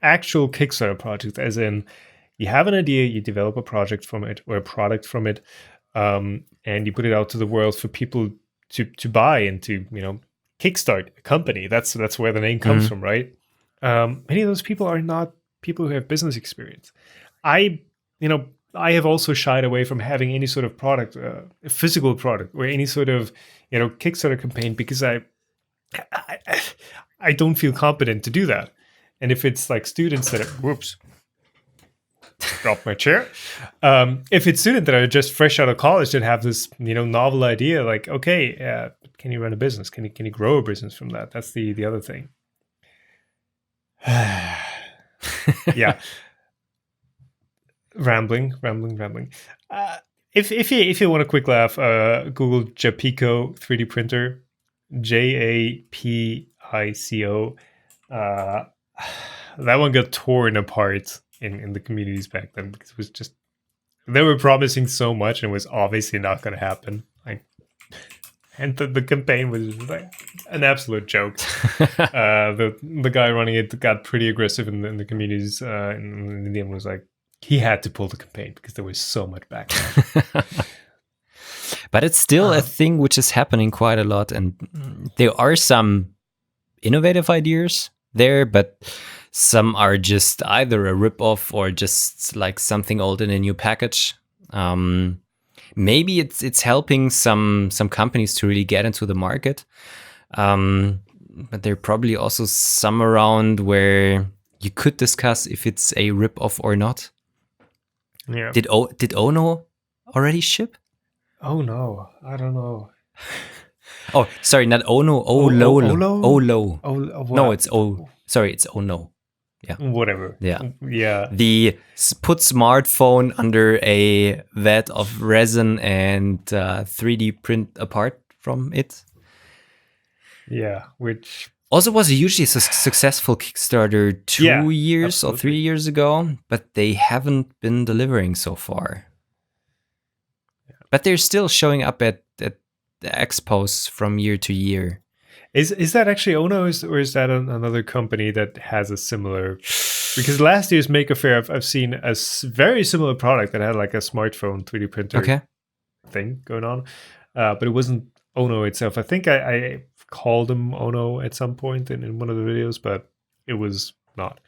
actual Kickstarter projects, as in you have an idea, you develop a project from it or a product from it, and you put it out to the world for people to buy and to, kickstart a company. That's where the name comes from, right? Many of those people are not people who have business experience. I have also shied away from having any sort of product, a physical product, or any sort of, Kickstarter campaign, because I don't feel competent to do that. And if it's like students that drop my chair. If it's students that are just fresh out of college that have this, novel idea, like, okay, can you run a business? Can you grow a business from that? That's the other thing. Yeah. Rambling. If you want a quick laugh, Google Japico 3D printer, Japico. That one got torn apart in the communities back then, because it was just, they were promising so much and it was obviously not going to happen. And the campaign was like an absolute joke. The guy running it got pretty aggressive in the communities, and in the end was like, he had to pull the campaign because there was so much backlash. But it's still a thing which is happening quite a lot, and there are some innovative ideas there, but some are just either a ripoff or just like something old in a new package. Maybe it's helping some companies to really get into the market, but there are probably also some around where you could discuss if it's a ripoff or not. Yeah. Did Ono already ship? Oh no, I don't know. Oh, sorry, not Ono. Olo. No, it's O. Sorry, it's Ono. Yeah. Whatever. Yeah. Yeah. The put smartphone under a vat of resin and 3D print apart from it. Yeah, which also was a hugely successful Kickstarter 2 years absolutely. or 3 years ago, but they haven't been delivering so far. Yeah. But they're still showing up at the expos from year to year. Is that actually Ono, or is that another company that has a similar? Because last year's Maker Faire, I've seen a very similar product that had like a smartphone 3D printer thing going on, but it wasn't Ono itself. I think I called them Ono at some point in one of the videos, but it was not.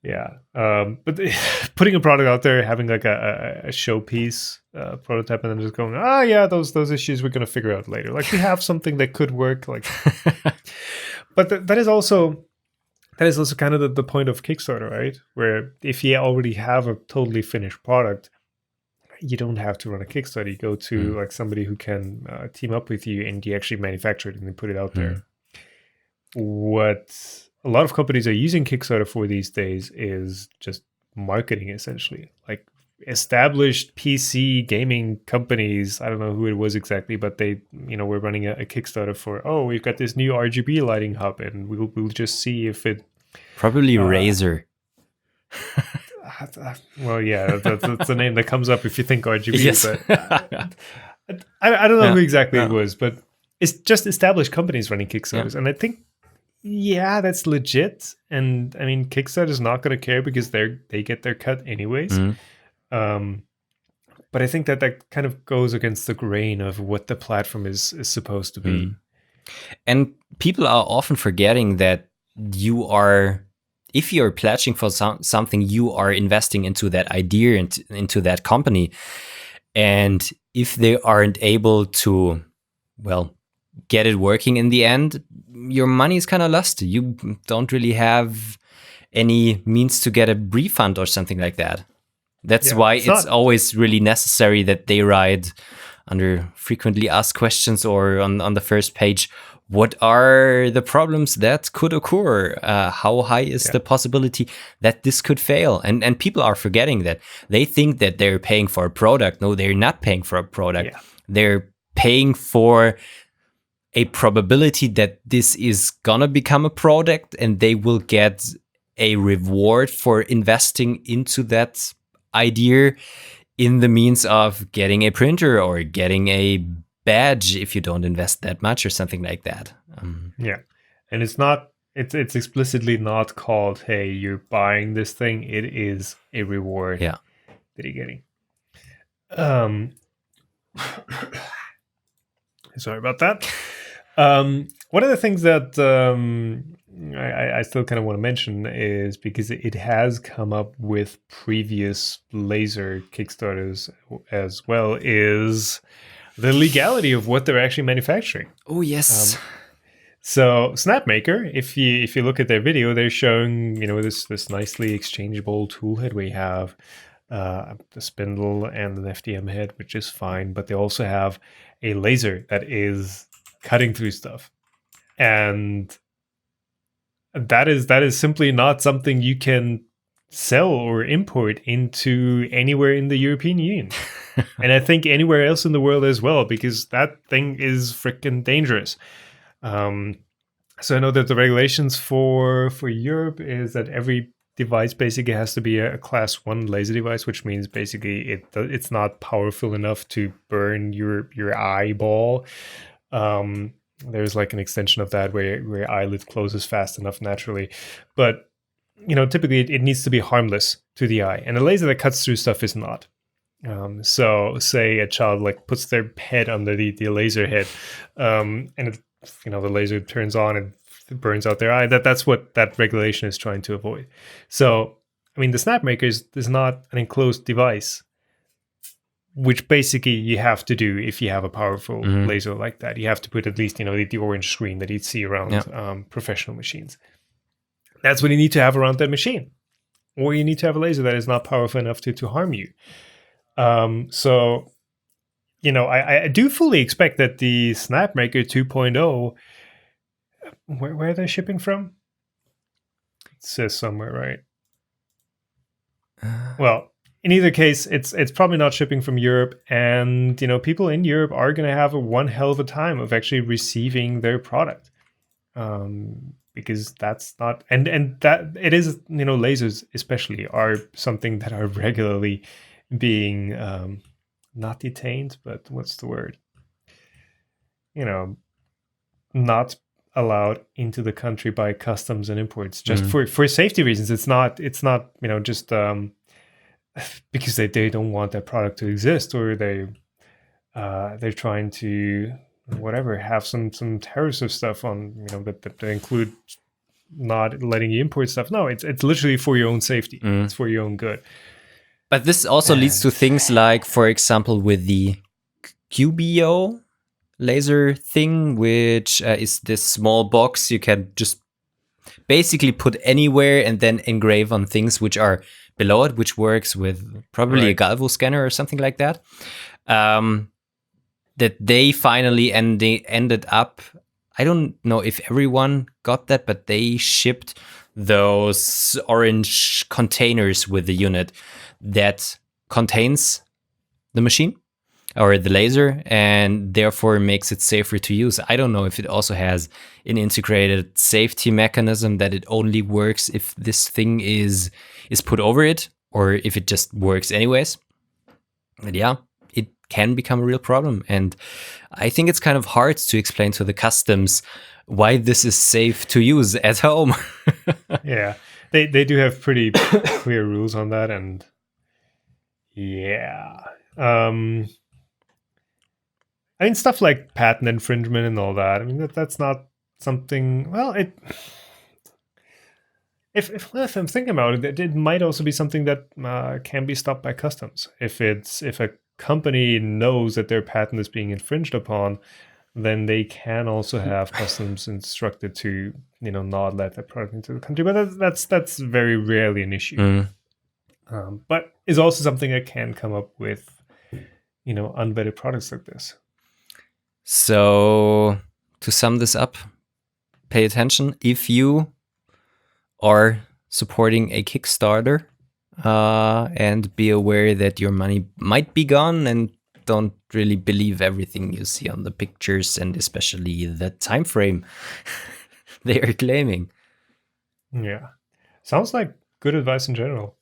Yeah, but putting a product out there, having like a showpiece prototype, and then just going, those issues we're gonna figure out later. Like, we have something that could work, like. But that is also kind of the point of Kickstarter, right? Where if you already have a totally finished product, you don't have to run a Kickstarter. You go to like somebody who can team up with you, and you actually manufacture it and then put it out there. What a lot of companies are using Kickstarter for these days is just marketing, essentially. Like established PC gaming companies, I don't know who it was exactly, but they, we're running a Kickstarter for, we've got this new RGB lighting hub, and we'll just see if it... Probably Razer. Well, yeah, that's the name that comes up if you think RGB. Yes. But I don't know who exactly it was, but it's just established companies running Kickstarters. And I think, that's legit. And I mean, Kickstarter's not going to care because they get their cut anyways. But I think that kind of goes against the grain of what the platform is supposed to be. And people are often forgetting that if you're pledging for something, you are investing into that idea and into that company. And if they aren't able to, get it working in the end, your money is kind of lost. You don't really have any means to get a refund or something like that. That's why it's always really necessary that they write under frequently asked questions or on the first page, what are the problems that could occur? How high is the possibility that this could fail? And people are forgetting that. They think that they're paying for a product. No, they're not paying for a product. Yeah. They're paying for a probability that this is gonna become a product, and they will get a reward for investing into that idea in the means of getting a printer or getting a badge if you don't invest that much or something like that. And it's explicitly not called, hey, you're buying this thing. It is a reward that you're getting. Sorry about that. One of the things that I still kind of want to mention is, because it has come up with previous laser Kickstarters as well, is the legality of what they're actually manufacturing. Oh, yes. So Snapmaker, if you look at their video, they're showing, this nicely exchangeable tool head where you have the spindle and an FDM head, which is fine, but they also have a laser that is cutting through stuff. And that is simply not something you can sell or import into anywhere in the European Union. And I think anywhere else in the world as well, because that thing is freaking dangerous. So I know that the regulations for Europe is that every device basically has to be a class 1 laser device, which means basically it's not powerful enough to burn your eyeball. There's like an extension of that where your eyelid closes fast enough naturally. But, typically it needs to be harmless to the eye. And a laser that cuts through stuff is not. So say a child puts their head under the laser head, and the laser turns on and it burns out their eye. That's what that regulation is trying to avoid. So, I mean, the Snapmaker is not an enclosed device, which basically you have to do if you have a powerful laser like that. You have to put at least, the orange screen that you'd see around professional machines. That's what you need to have around that machine. Or you need to have a laser that is not powerful enough to harm you. So, I do fully expect that the Snapmaker 2.0, where are they shipping from? It says somewhere, right? Well, in either case, it's probably not shipping from Europe, and people in Europe are going to have one hell of a time of actually receiving their product, because that's not and that it is lasers especially are something that are regularly being not detained, but what's the word? Not allowed into the country by customs and imports just for safety reasons. It's not just because they don't want that product to exist, or they're trying to have some terrorist stuff on that include not letting you import stuff. No, it's literally for your own safety. It's for your own good. But this also leads to things like, for example, with the Qbo Laser thing, which is this small box you can just basically put anywhere and then engrave on things which are below it, which works with probably a Galvo scanner or something like that. That they finally ended up. I don't know if everyone got that, but they shipped those orange containers with the unit that contains the machine or the laser, and therefore makes it safer to use. I don't know if it also has an integrated safety mechanism that it only works if this thing is put over it, or if it just works anyways. But yeah, it can become a real problem. And I think it's kind of hard to explain to the customs why this is safe to use at home. Yeah, they do have pretty clear rules on that. And yeah, I mean, stuff like patent infringement and all that. I mean, that's not something. Well, if I'm thinking about it, it might also be something that can be stopped by customs. If a company knows that their patent is being infringed upon, then they can also have customs instructed to not let that product into the country. But that's very rarely an issue. But is also something that can come up with unvetted products like this. So to sum this up, pay attention if you are supporting a Kickstarter, and be aware that your money might be gone, and don't really believe everything you see on the pictures, and especially the time frame they are claiming. Yeah, sounds like good advice in general.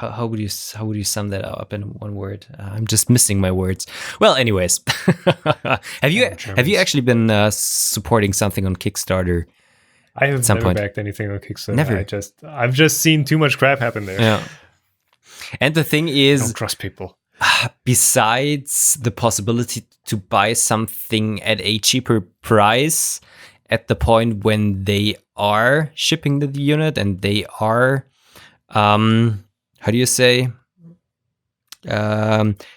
How would you sum that up in one word? I'm just missing my words. Well, anyways, have you actually been supporting something on Kickstarter? I have never backed anything on Kickstarter. Never. I've just seen too much crap happen there. Yeah. And the thing is, don't trust people. Besides the possibility to buy something at a cheaper price at the point when they are shipping the unit and they are, how do you say,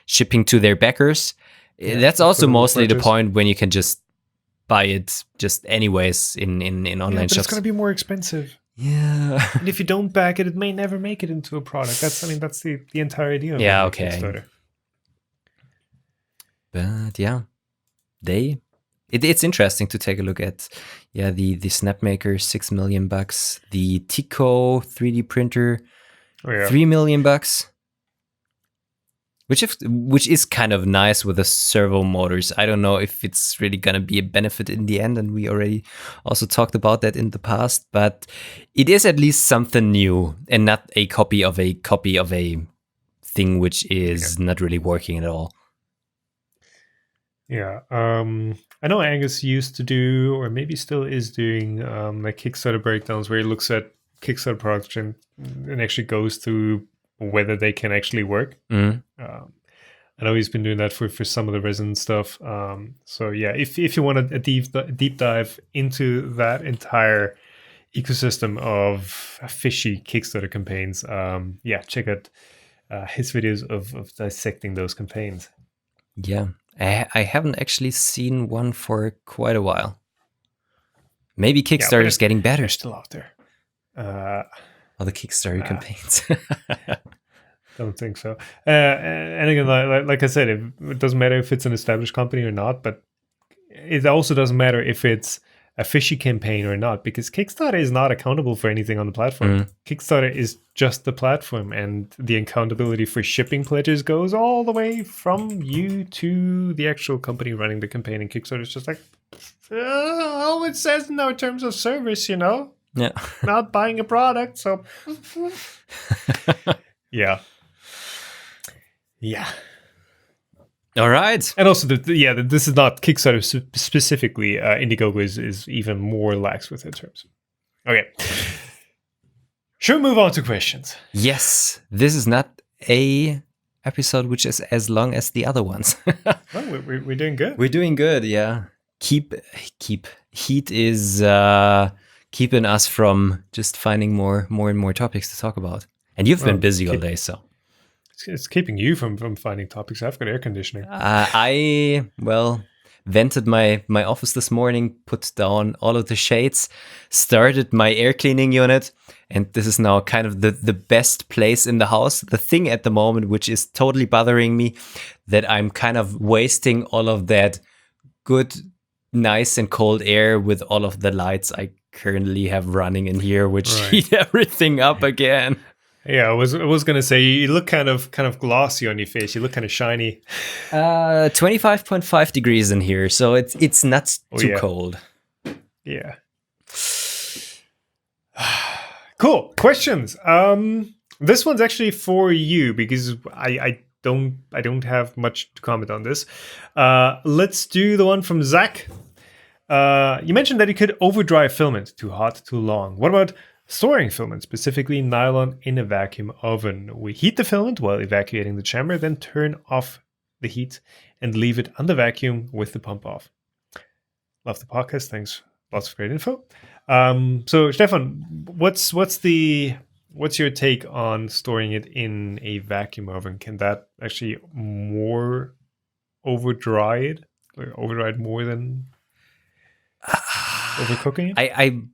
shipping to their backers. Yeah, that's also mostly the point when you can just buy it just anyways in online shops. It's going to be more expensive. Yeah. And if you don't back it, it may never make it into a product. That's the entire idea of okay. Kickstarter. But yeah, it's interesting to take a look at the Snapmaker $6 million, the Qbo 3D printer $3 million, which is kind of nice with the servo motors. I don't know if it's really gonna be a benefit in the end, and we already also talked about that in the past, but it is at least something new and not a copy of a thing which is not really working at all. Yeah, I know Angus used to do, or maybe still is doing, like Kickstarter breakdowns where he looks at Kickstarter products and actually goes through whether they can actually work. I know he's been doing that for some of the Resin stuff. So yeah, if you want a deep dive into that entire ecosystem of fishy Kickstarter campaigns, check out his videos of dissecting those campaigns. Yeah. I haven't actually seen one for quite a while. Maybe Kickstarter is getting better. They're still out there. All the Kickstarter campaigns. Don't think so. And again, like I said, it doesn't matter if it's an established company or not, but it also doesn't matter if it's a fishy campaign or not, because Kickstarter is not accountable for anything on the platform. Kickstarter is just the platform, and the accountability for shipping pledges goes all the way from you to the actual company running the campaign. And Kickstarter is just like, all it says in our terms of service, Yeah. Not buying a product, so yeah. All right. And also, this is not Kickstarter specifically. Indiegogo is even more lax with its terms. Okay. Should we move on to questions? Yes. This is not a episode which is as long as the other ones. Well, we're doing good. We're doing good, yeah. Keep heat is keeping us from just finding more and more topics to talk about. And you've been busy all day, so it's keeping you from finding topics. I've got air conditioning. vented my office this morning, put down all of the shades, started my air cleaning unit, and this is now kind of the best place in the house. The thing at the moment, which is totally bothering me, that I'm kind of wasting all of that good, nice and cold air with all of the lights I currently have running in here, which heat everything up again. Yeah, I was gonna say you look kind of glossy on your face. You look kind of shiny. 25.5 degrees in here, so it's not too cold. Yeah. Cool. Questions. This one's actually for you because I don't have much to comment on this. Let's do the one from Zach. You mentioned that you could overdry filament, too hot, too long. What about storing filament, specifically nylon, in a vacuum oven? We heat the filament while evacuating the chamber, then turn off the heat and leave it under vacuum with the pump off. Love the podcast. Thanks. Lots of great info. So Stefan, what's your take on storing it in a vacuum oven? Can that actually more overdry it, or overdry it more than overcooking it?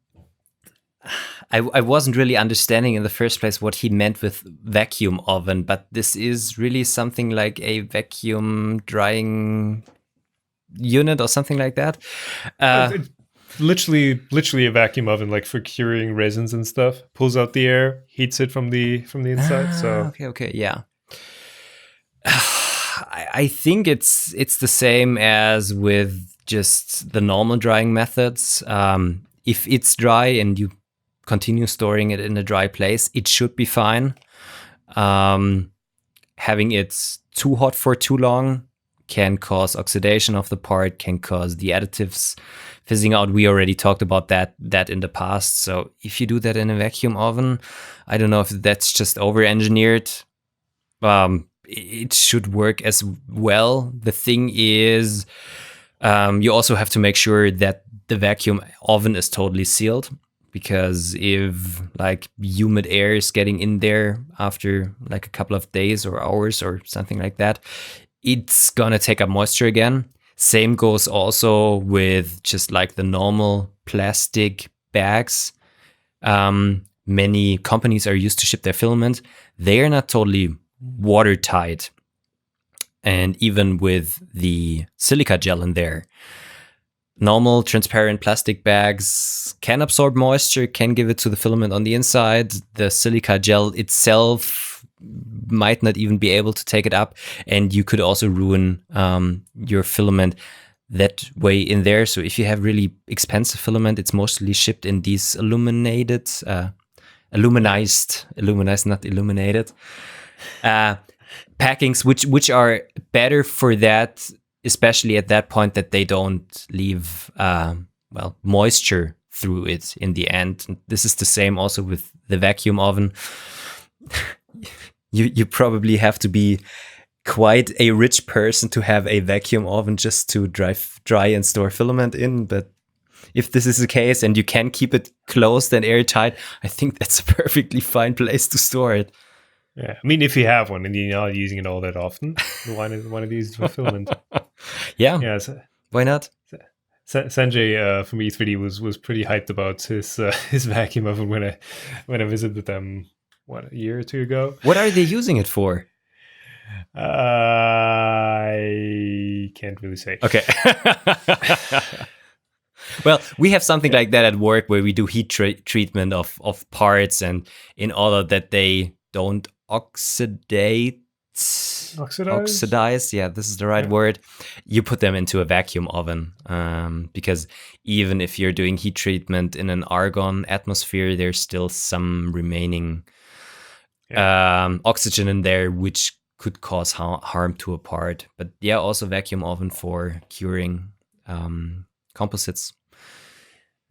I wasn't really understanding in the first place what he meant with vacuum oven, but this is really something like a vacuum drying unit or something like that. Literally a vacuum oven, like for curing resins and stuff. Pulls out the air, heats it from the inside. So okay, yeah. I think it's the same as with just the normal drying methods. If it's dry and you continue storing it in a dry place, it should be fine. Having it too hot for too long can cause oxidation of the part, can cause the additives fizzing out. We already talked about that in the past. So if you do that in a vacuum oven, I don't know if that's just over-engineered. It should work as well. The thing is, you also have to make sure that the vacuum oven is totally sealed, because if like humid air is getting in there after like a couple of days or hours or something like that, it's gonna take up moisture again. Same goes also with just like the normal plastic bags. Many companies are used to ship their filament. They are not totally watertight. And even with the silica gel in there, normal transparent plastic bags can absorb moisture, can give it to the filament on the inside. The silica gel itself might not even be able to take it up, and you could also ruin your filament that way in there. So if you have really expensive filament, it's mostly shipped in these illuminized, not illuminated, packings, which are better for that, especially at that point that they don't leave moisture through it in the end. And this is the same also with the vacuum oven. You probably have to be quite a rich person to have a vacuum oven just to dry and store filament in. But if this is the case and you can keep it closed and airtight, I think that's a perfectly fine place to store it. Yeah, I mean, if you have one and you're not using it all that often, why not use it for filament? Yeah. So, why not? Sanjay from E3D was pretty hyped about his vacuum oven when I visited them a year or two ago. What are they using it for? I can't really say. Okay. Well, we have something like that at work where we do heat treatment of parts, and in order that they don't oxidize. Yeah, this is the right word. You put them into a vacuum oven, because even if you're doing heat treatment in an argon atmosphere, there's still some remaining oxygen in there, which could cause harm to a part. But yeah, also vacuum oven for curing composites.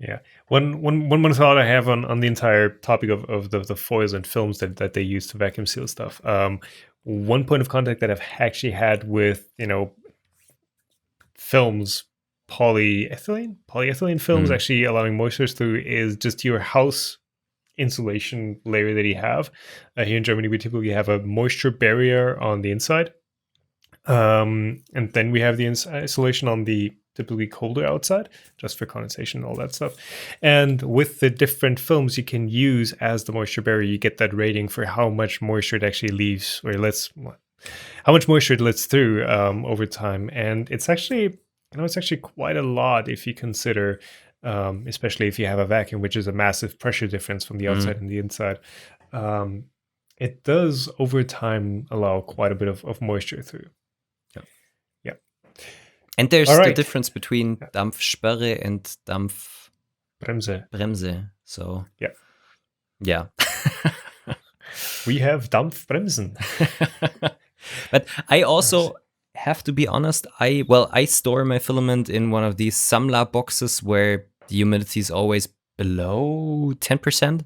Yeah. One thought I have on the entire topic of the foils and films that they use to vacuum seal stuff. One point of contact that I've actually had with, films, polyethylene films actually allowing moisture through is just your house insulation layer that you have. Here in Germany, we typically have a moisture barrier on the inside. And then we have the insulation on the typically colder outside, just for condensation and all that stuff. And with the different films you can use as the moisture barrier, you get that rating for how much moisture it actually leaves, or how much moisture it lets through over time. And it's actually, it's actually quite a lot if you consider, especially if you have a vacuum, which is a massive pressure difference from the outside and the inside. It does over time allow quite a bit of moisture through. Yeah. And there's the difference between Dampfsperre and Dampfbremse. So yeah. We have Dampfbremsen. But I also have to be honest, I store my filament in one of these Samla boxes where the humidity is always below 10%.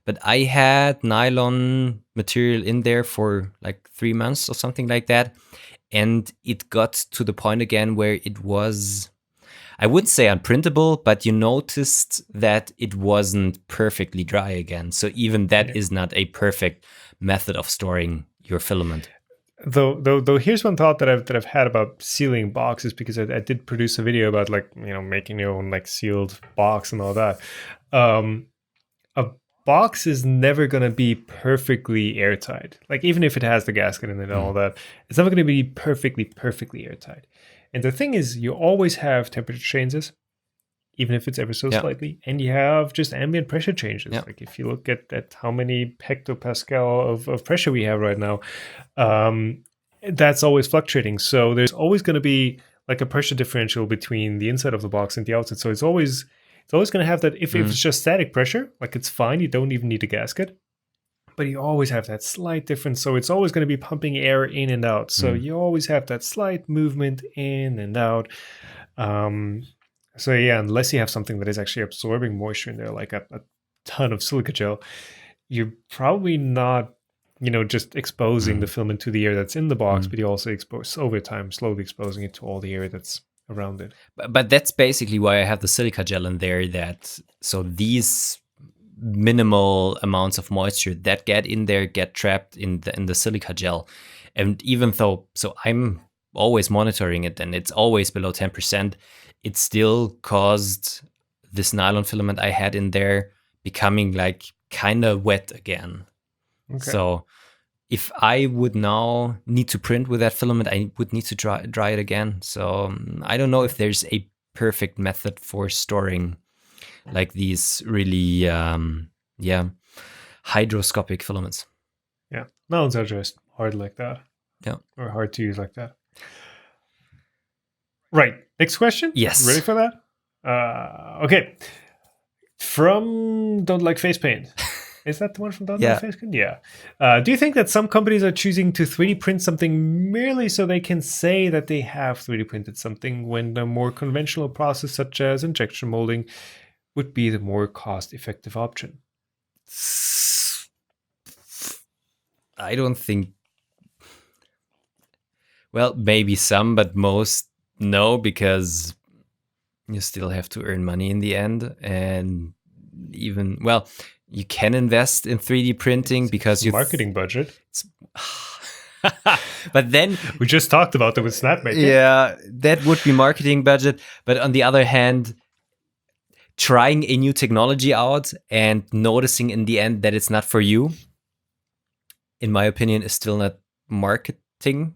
But I had nylon material in there for like 3 months or something like that. And it got to the point again where it was, I wouldn't say unprintable, but you noticed that it wasn't perfectly dry again. So even that is not a perfect method of storing your filament. Though here's one thought that I've had about sealing boxes, because I did produce a video about making your own sealed box and all that. A box is never going to be perfectly airtight. Even if it has the gasket in it and all that, it's never going to be perfectly airtight. And the thing is, you always have temperature changes, even if it's ever so slightly, and you have just ambient pressure changes. If you look at how many hectopascal of pressure we have right now, that's always fluctuating. So there's always going to be a pressure differential between the inside of the box and the outside. So it's always going to have that. If it's just static pressure, it's fine. You don't even need a gasket. But you always have that slight difference. So it's always going to be pumping air in and out. So you always have that slight movement in and out. So yeah, unless you have something that is actually absorbing moisture in there, like a ton of silica gel, you're probably not, just exposing the filament to the air that's in the box, but you also expose over time, slowly exposing it to all the air that's around it. But that's basically why I have the silica gel in there. So these minimal amounts of moisture that get in there get trapped in the silica gel. And even though, so I'm always monitoring it and it's always below 10%, it still caused this nylon filament I had in there becoming kind of wet again. Okay. So if I would now need to print with that filament, I would need to dry it again. So I don't know if there's a perfect method for storing these really, hydroscopic filaments. Yeah, nylons are just hard like that. Yeah. Or hard to use like that. Right. Next question? Yes. Ready for that? Okay. From Don't Like Face Paint. Is that the one from Don't Like Face Paint? Yeah. Do you think that some companies are choosing to 3D print something merely so they can say that they have 3D printed something, when a more conventional process such as injection molding would be the more cost-effective option? I don't think... Well, maybe some, but most no, because you still have to earn money in the end. And even, you can invest in 3D printing because you marketing budget. But then we just talked about that with snapmaking. Yeah, that would be marketing budget. But on the other hand, trying a new technology out and noticing in the end that it's not for you, in my opinion, is still not marketing.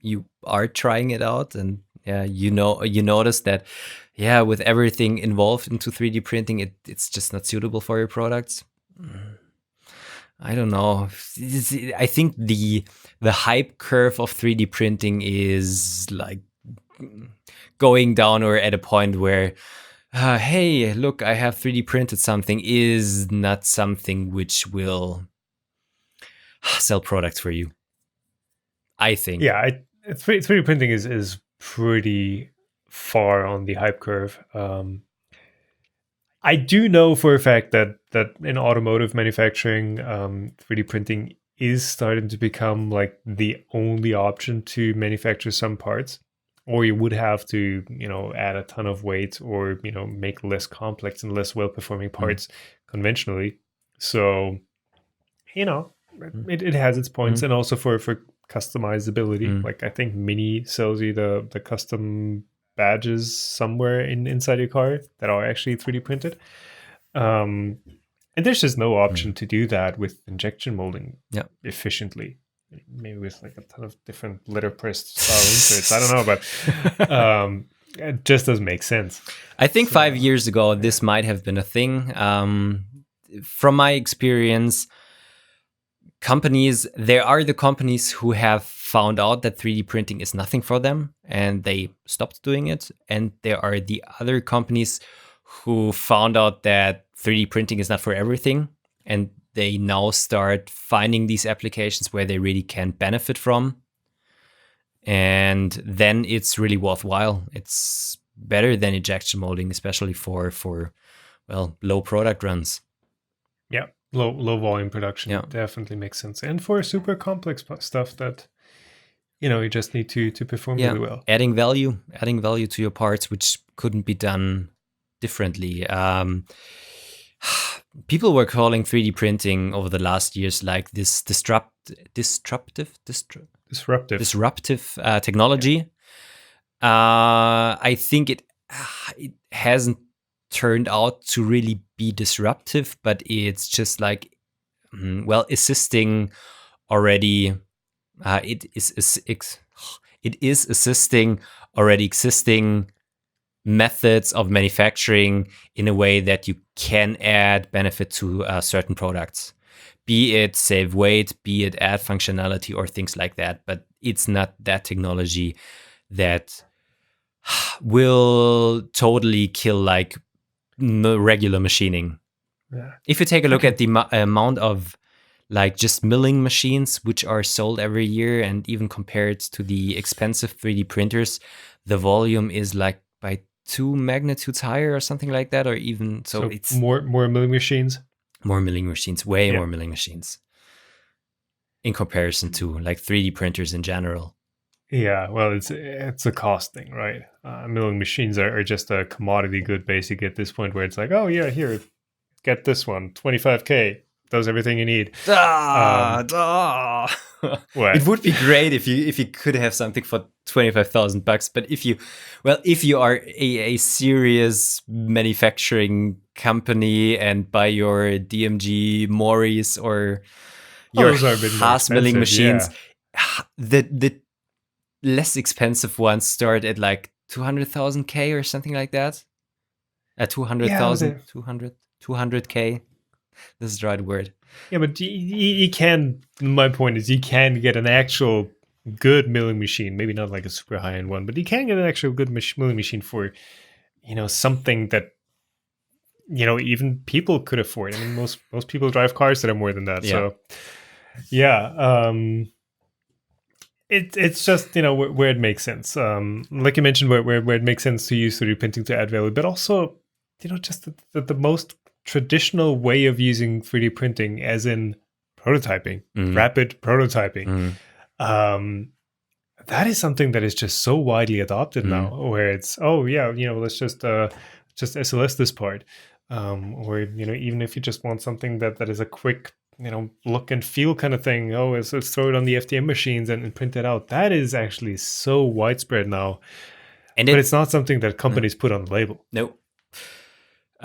You are trying it out, and you notice that, with everything involved into 3D printing, it's just not suitable for your products. I don't know. I think the hype curve of 3D printing is going down, or at a point where, hey, look, I have 3D printed something, is not something which will sell products for you, I think. Yeah, 3D printing is pretty far on the hype curve. I do know for a fact that in automotive manufacturing, 3D printing is starting to become the only option to manufacture some parts, or you would have to, add a ton of weight, or, make less complex and less well-performing parts conventionally. So, it has its points, and also for customizability. I think Mini sells you the custom badges somewhere inside your car that are actually 3D printed. And there's just no option to do that with injection molding efficiently. Maybe with like a ton of different letterpress style inserts. I don't know, but it just doesn't make sense. I think 5 years ago, this might have been a thing. From my experience, there are the companies who have found out that 3D printing is nothing for them and they stopped doing it. And there are the other companies who found out that 3D printing is not for everything. And they now start finding these applications where they really can benefit from. And then it's really worthwhile. It's better than injection molding, especially for low product runs. Yeah. Low volume production definitely makes sense, and for super complex stuff that you just need to perform really well. Adding value to your parts, which couldn't be done differently. People were calling 3D printing over the last years like this disruptive technology. I think it hasn't turned out to really be disruptive, but it's just like assisting already. It is assisting already existing methods of manufacturing in a way that you can add benefit to certain products, be it save weight, be it add functionality or things like that. But it's not that technology that will totally kill like regular machining. If you take a look at the amount of like just milling machines which are sold every year, and even compared to the expensive 3D printers, the volume is like by 2 magnitudes higher or something like that, or even so it's more milling machines. More milling machines, more milling machines in comparison to like 3D printers in general. Yeah, well, it's a cost thing, right? Milling machines are just a commodity good, basically, at this point, where it's like, oh yeah, here, get this one, $25K, does everything you need. It would be great if you could have something for $25,000, but if you are a serious manufacturing company and buy your DMG Morris or your Haas milling machines, the less expensive ones start at like 200,000K or something like that. 200,000, 200K. This is the right word. Yeah, but you can, my point is, you can get an actual good milling machine, maybe not like a super high-end one, but you can get an actual good milling machine for, something that, even people could afford. I mean, most people drive cars that are more than that. Yeah. So, yeah. It's just, where it makes sense. Like you mentioned, where it makes sense to use 3D printing to add value, but also, just the most traditional way of using 3D printing, as in prototyping, rapid prototyping. That is something that is just so widely adopted now, where it's, let's just SLS this part. Or, even if you just want something that is a quick, look and feel kind of thing. Oh, let's throw it on the FDM machines and print it out. That is actually so widespread now. But it's not something that companies put on the label. No.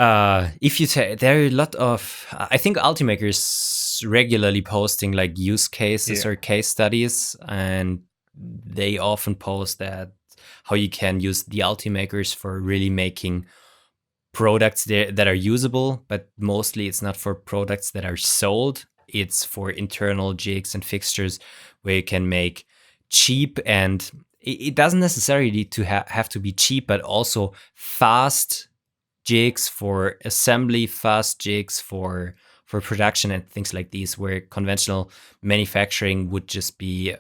If you there are a lot of, I think Ultimaker is regularly posting like use cases or case studies, and they often post that how you can use the Ultimakers for really making products that are usable, but mostly it's not for products that are sold. It's for internal jigs and fixtures where you can make cheap, and it doesn't necessarily to have to be cheap, but also fast jigs for assembly, fast jigs for production and things like these, where conventional manufacturing would just be,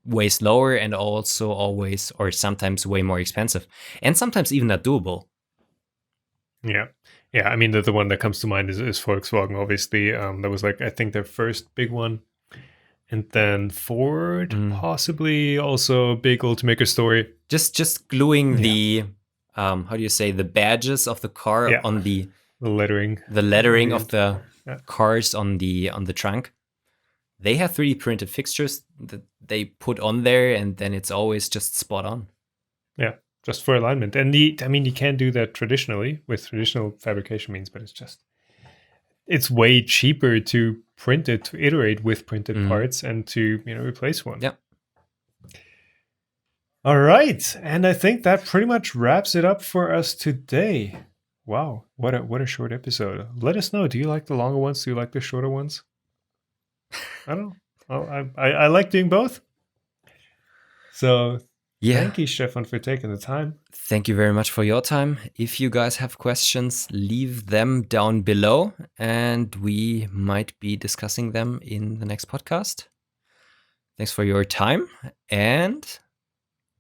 way slower and also always or sometimes way more expensive, and sometimes even not doable. Yeah. I mean, the one that comes to mind is Volkswagen, obviously. That was like, I think, their first big one. And then Ford, possibly also a big Ultimaker story. Just gluing the how do you say, the badges of the car on the lettering of the cars on the trunk. They have 3D printed fixtures that they put on there, and then it's always just spot on. Yeah, just for alignment. And you can do that traditionally with traditional fabrication means, but it's way cheaper to print it, to iterate with printed parts, and to replace one. Yeah. All right, and I think that pretty much wraps it up for us today. Wow, what a short episode. Let us know. Do you like the longer ones? Do you like the shorter ones? I don't know. Well, I like doing both. So thank you, Stefan, for taking the time. Thank you very much for your time. If you guys have questions, leave them down below, and we might be discussing them in the next podcast. Thanks for your time, and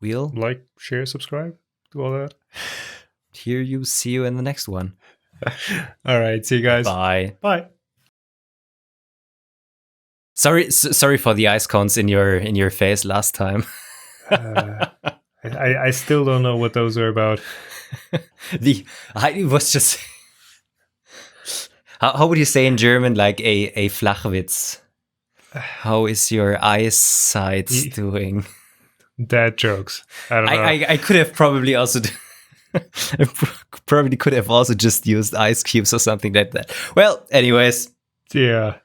we'll like, share, subscribe, do all that. See you in the next one. All right, see you guys. Bye. Bye. Sorry for the ice cones in your face last time. I still don't know what those are about. It was just how would you say in German, like a Flachwitz? How is your eyesight doing? Dad jokes. I don't know. I could have probably also just used ice cubes or something like that. Well, anyways. Yeah.